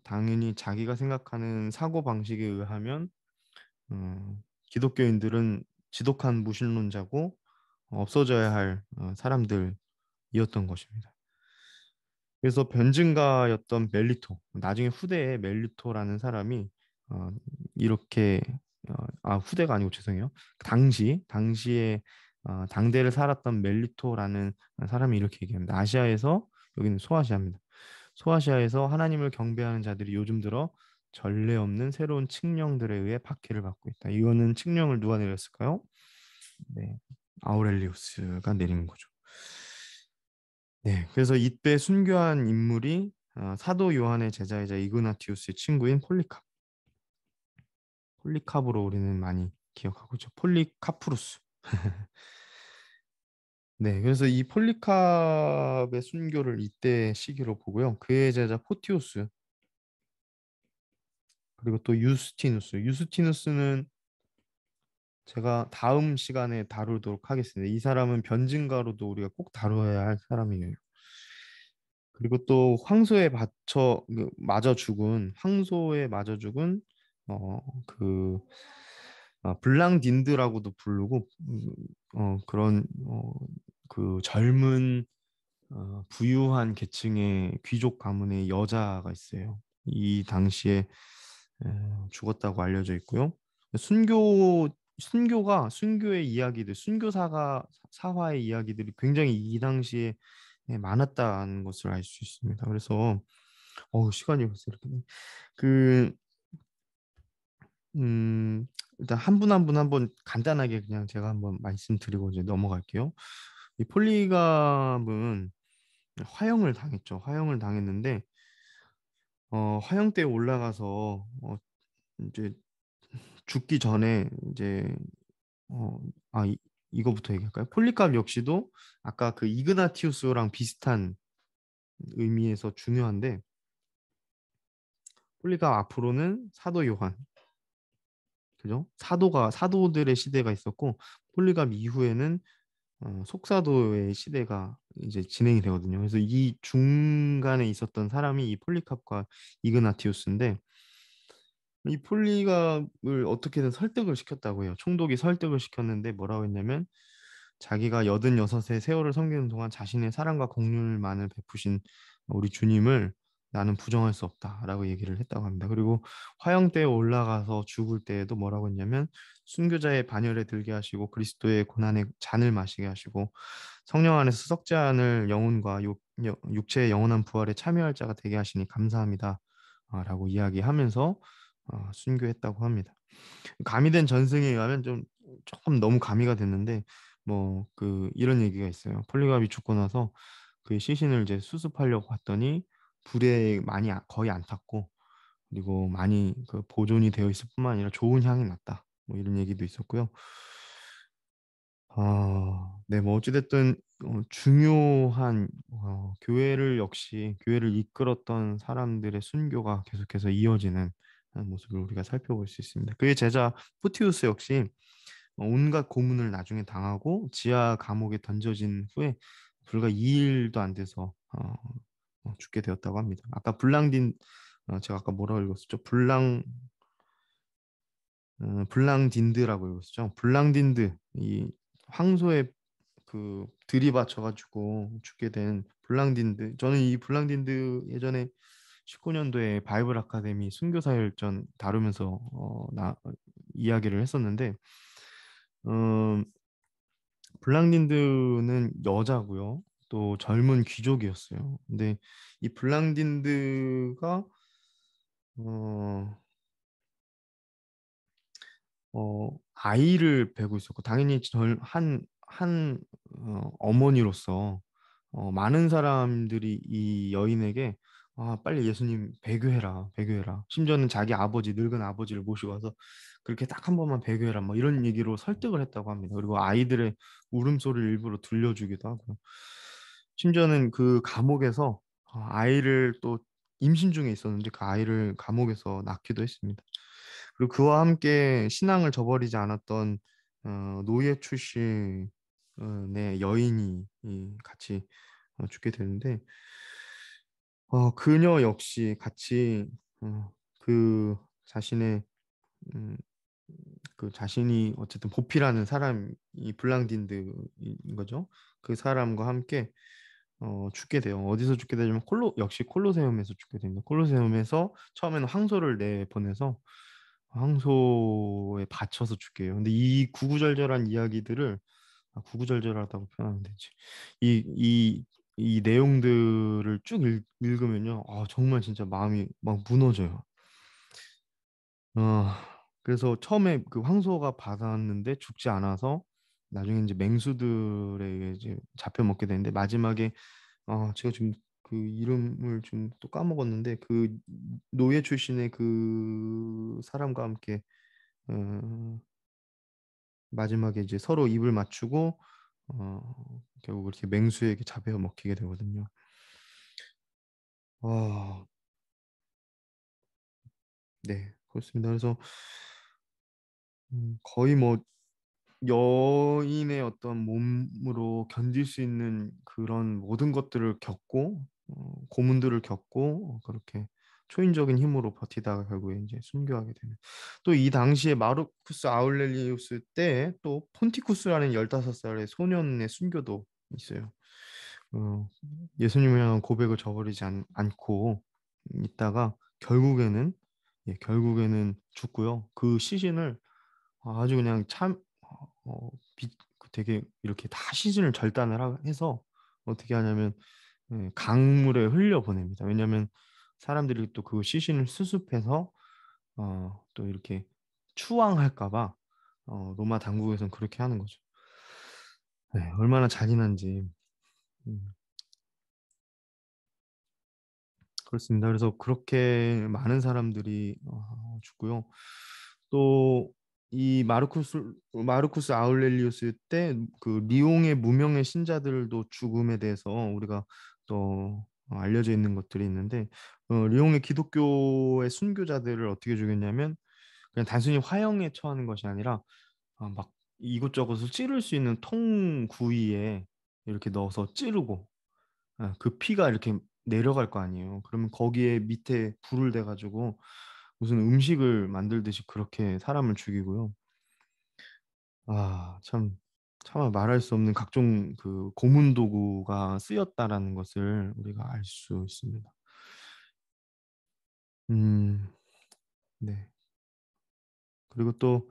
당연히 자기가 생각하는 사고 방식에 의하면 기독교인들은 지독한 무신론자고 없어져야 할 사람들이었던 것입니다. 그래서 변증가였던 멜리토, 나중에 후대에 멜리토라는 사람이 어, 이렇게 후대가 아니고 죄송해요. 당시에 당대를 살았던 멜리토라는 사람이 이렇게 얘기합니다. 아시아에서 여기는 소아시아입니다. 소아시아에서 하나님을 경배하는 자들이 요즘 들어 전례 없는 새로운 칙령들에 의해 박해를 받고 있다. 이거는 칙령을 누가 내렸을까요? 네, 아우렐리우스가 내린 거죠. 네, 그래서 이때 순교한 인물이 사도 요한의 제자이자 이그나티우스의 친구인 폴리캅. 폴리캅으로 우리는 많이 기억하고 있죠. 폴리카프루스. 네, 그래서 이 폴리캅의 순교를 이때 시기로 보고요. 그의 제자 포티우스, 그리고 또 유스티누스. 유스티누스는 제가 다음 시간에 다루도록 하겠습니다. 이 사람은 변증가로도 우리가 꼭 다뤄야 할 사람이에요. 그리고 또 황소에 맞아 죽은 그 블랑딘드라고도 부르고 그런 그 젊은 부유한 계층의 귀족 가문의 여자가 있어요. 이 당시에 죽었다고 알려져 있고요. 순교의 이야기들, 순교사가 사화의 이야기들이 굉장히 이 당시에 많았다는 것을 알 수 있습니다. 그래서 시간이 벌써 이렇게 그 음, 일단 한 분 한 분 한번 간단하게 그냥 제가 한번 말씀드리고 이제 넘어갈게요. 이 폴리감은 화형을 당했죠. 화형을 당했는데 화형대에 올라가서 이제 죽기 전에 이제 어, 이거부터 얘기할까요? 폴리캅 역시도 아까 그 이그나티우스랑 비슷한 의미에서 중요한데 폴리캅 앞으로는 사도 요한, 그죠? 사도들의 시대가 있었고 폴리갑 이후에는 속사도의 시대가 이제 진행이 되거든요. 그래서 이 중간에 있었던 사람이 이 폴리캅과 이그나티우스인데 이 폴리갑을 어떻게든 설득을 시켰다고 해요. 총독이 설득을 시켰는데 뭐라고 했냐면 자기가 86의 세월을 섬기는 동안 자신의 사랑과 공률만을 베푸신 우리 주님을 나는 부정할 수 없다라고 얘기를 했다고 합니다. 그리고 화형대에 올라가서 죽을 때에도 뭐라고 했냐면 순교자의 반열에 들게 하시고 그리스도의 고난의 잔을 마시게 하시고 성령 안에서 썩지 않을 영혼과 육체의 영원한 부활에 참여할 자가 되게 하시니 감사합니다. 라고 이야기하면서 순교했다고 합니다. 가미된 전승에 의하면 좀 조금 너무 가미가 됐는데 뭐 그 이런 얘기가 있어요. 폴리갑이 죽고 나서 그 시신을 이제 수습하려고 갔더니 불에 많이 거의 안 탔고 그리고 많이 그 보존이 되어 있을 뿐만 아니라 좋은 향이 났다. 뭐 이런 얘기도 있었고요. 네, 뭐 어찌됐든 중요한 교회를 역시 교회를 이끌었던 사람들의 순교가 계속해서 이어지는 모습을 우리가 살펴볼 수 있습니다. 그의 제자 푸티우스 역시 온갖 고문을 나중에 당하고 지하 감옥에 던져진 후에 불과 2일도 안 돼서 죽게 되었다고 합니다. 아까 제가 아까 뭐라고 읽었었죠? 블랑딘드라고 읽었었죠. 블랑딘드 이 황소에 그 들이받쳐가지고 죽게 된 블랑딘드. 저는 이 블랑딘드 예전에 19년도에 바이블 아카데미 순교사열전 다루면서 이야기를 했었는데 음, 블랑딘드는 여자고요. 또 젊은 귀족이었어요. 근데 이 블랑딘드가 어, 아이를 베고 있었고 당연히 어머니로서 많은 사람들이 이 여인에게 빨리 예수님 배교해라, 배교해라. 심지어는 자기 아버지, 늙은 아버지를 모시고 와서 그렇게 딱 한 번만 배교해라, 뭐 이런 얘기로 설득을 했다고 합니다. 그리고 아이들의 울음소리를 일부러 들려주기도 하고, 심지어는 그 감옥에서 아이를 또 임신 중에 있었는데 그 아이를 감옥에서 낳기도 했습니다. 그리고 그와 함께 신앙을 저버리지 않았던 노예 출신의 여인이 같이 죽게 되는데 그녀 역시 같이 그 자신의 음, 그 자신이 어쨌든 보피라는 사람이 블랑딘드인 거죠. 그 사람과 함께 죽게 돼요. 어디서 죽게 되냐면 역시 콜로세움에서 죽게 됩니다. 콜로세움에서 처음에는 황소를 내보내서 황소에 받쳐서 죽게 해요. 근데 이 구구절절한 이야기들을 구구절절하다고 표현하면 되지. 이 내용들을 쭉 읽으면요. 정말 진짜 마음이 막 무너져요. 어, 그래서 처음에 그 황소가 받았는데 죽지 않아서 나중에 이제 맹수들에 의해 이제 잡혀 먹게 되는데 마지막에 제가 지금 그 이름을 좀 또 까먹었는데 그 노예 출신의 그 사람과 함께 어, 마지막에 이제 서로 입을 맞추고 결국 이렇게 맹수에게 잡혀 먹히게 되거든요. 아, 네, 그렇습니다. 그래서 거의 뭐 여인의 어떤 몸으로 견딜 수 있는 그런 모든 것들을 겪고 고문들을 겪고 그렇게 초인적인 힘으로 버티다가 결국에 이제 순교하게 되는. 또 이 당시에 마르쿠스 아울렐리우스 때 또 폰티쿠스라는 15살의 소년의 순교도 있어요. 어, 예수님을 향한 고백을 저버리지 않고 있다가 결국에는 죽고요. 그 시신을 아주 그냥 그 되게 이렇게 다 시즌을 해서 어떻게 하냐면 강물에 흘려 보냅니다. 왜냐하면 사람들이 또 그 시신을 수습해서 또 이렇게 추앙할까 봐 로마 당국에서는 그렇게 하는 거죠. 네, 얼마나 잔인한지. 음, 그렇습니다. 그래서 그렇게 많은 사람들이 죽고요. 또 이 마르쿠스 아울렐리우스 때 그 리옹의 무명의 신자들도 죽음에 대해서 우리가 또 알려져 있는 것들이 있는데 리옹의 기독교의 순교자들을 어떻게 죽였냐면 그냥 단순히 화형에 처하는 것이 아니라 막 이곳저곳을 찌를 수 있는 통 구이에 이렇게 넣어서 찌르고 그 피가 이렇게 내려갈 거 아니에요. 그러면 거기에 밑에 불을 대가지고 무슨 음식을 만들듯이 그렇게 사람을 죽이고요. 참 말할 수 없는 각종 그 고문 도구가 쓰였다라는 것을 우리가 알 수 있습니다. 음, 네. 그리고 또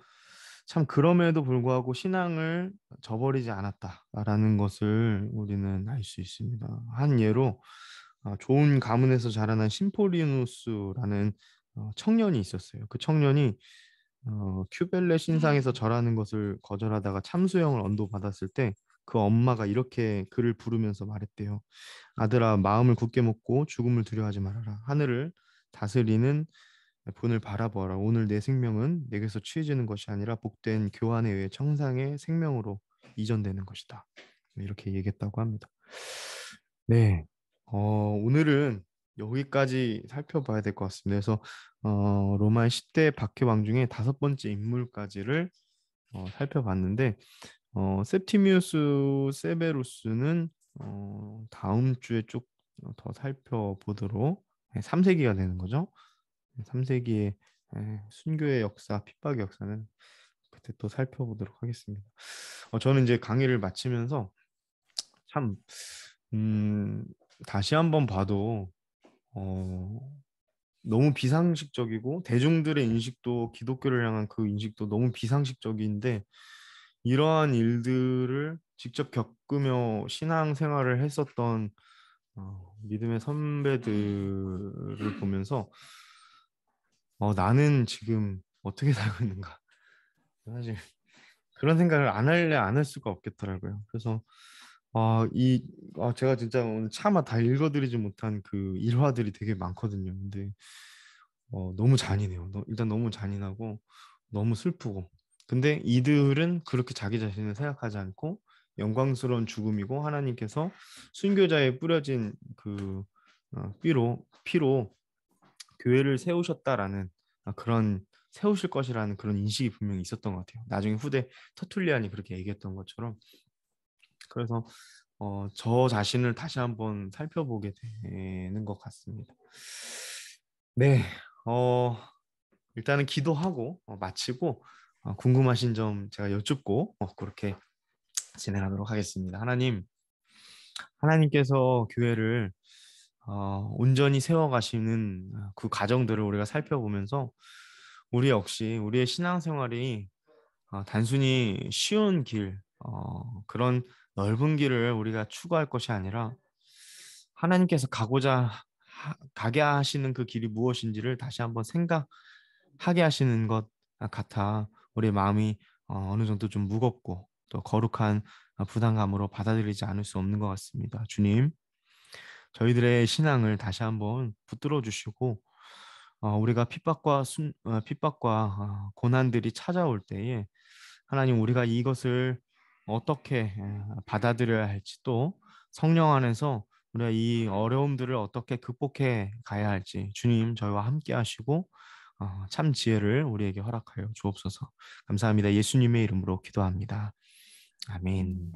참 그럼에도 불구하고 신앙을 저버리지 않았다라는 것을 우리는 알 수 있습니다. 한 예로 좋은 가문에서 자라난 심포리누스라는 청년이 있었어요. 그 청년이 큐벨레 신상에서 절하는 것을 거절하다가 참수형을 언도받았을 때 그 엄마가 이렇게 그를 부르면서 말했대요. 아들아, 마음을 굳게 먹고 죽음을 두려워하지 말아라. 하늘을 다스리는 분을 바라보아라. 오늘 내 생명은 내게서 취해지는 것이 아니라 복된 교환에 의해 청상의 생명으로 이전되는 것이다. 이렇게 얘기했다고 합니다. 네, 오늘은 여기까지 살펴봐야 될 것 같습니다. 그래서 로마의 10대 박해왕 중에 다섯 번째 인물까지를 살펴봤는데 septimius 세베루스는 다음 주에 쭉 더 살펴보도록 3세기가 되는 거죠. 3세기의 순교의 역사, 핍박의 역사는 그때 또 살펴보도록 하겠습니다. 저는 이제 강의를 마치면서 참 음, 다시 한번 봐도 어, 너무 비상식적이고 대중들의 인식도 기독교를 향한 그 인식도 너무 비상식적인데 이러한 일들을 직접 겪으며 신앙생활을 했었던 믿음의 선배들을 보면서 나는 지금 어떻게 살고 있는가 사실 그런 생각을 안 할래 안 할 수가 없겠더라고요. 그래서 제가 진짜 오늘 차마 다 읽어드리지 못한 그 일화들이 되게 많거든요. 근데 너무 잔인해요. 일단 너무 잔인하고 너무 슬프고. 근데 이들은 그렇게 자기 자신을 생각하지 않고 영광스러운 죽음이고 하나님께서 순교자에 뿌려진 그 피로 교회를 세우셨다라는 그런 세우실 것이라는 그런 인식이 분명히 있었던 것 같아요. 나중에 후대 터툴리안이 그렇게 얘기했던 것처럼. 그래서 저 자신을 다시 한번 살펴보게 되는 것 같습니다. 네, 어, 일단은 기도하고 마치고 궁금하신 점 제가 여쭙고 그렇게 진행하도록 하겠습니다. 하나님께서 교회를 온전히 세워가시는 그 과정들을 우리가 살펴보면서 우리 역시 우리의 신앙생활이 단순히 쉬운 길, 그런 넓은 길을 우리가 추구할 것이 아니라 하나님께서 가게 하시는 그 길이 무엇인지를 다시 한번 생각하게 하시는 것 같아 우리의 마음이 어느 정도 좀 무겁고 또 거룩한 부담감으로 받아들이지 않을 수 없는 것 같습니다. 주님, 저희들의 신앙을 다시 한번 붙들어 주시고 우리가 핍박과 고난들이 찾아올 때에 하나님 우리가 이것을 어떻게 받아들여야 할지 또 성령 안에서 우리가 이 어려움들을 어떻게 극복해 가야 할지 주님 저희와 함께 하시고 참 지혜를 우리에게 허락하여 주옵소서. 감사합니다. 예수님의 이름으로 기도합니다. 아멘.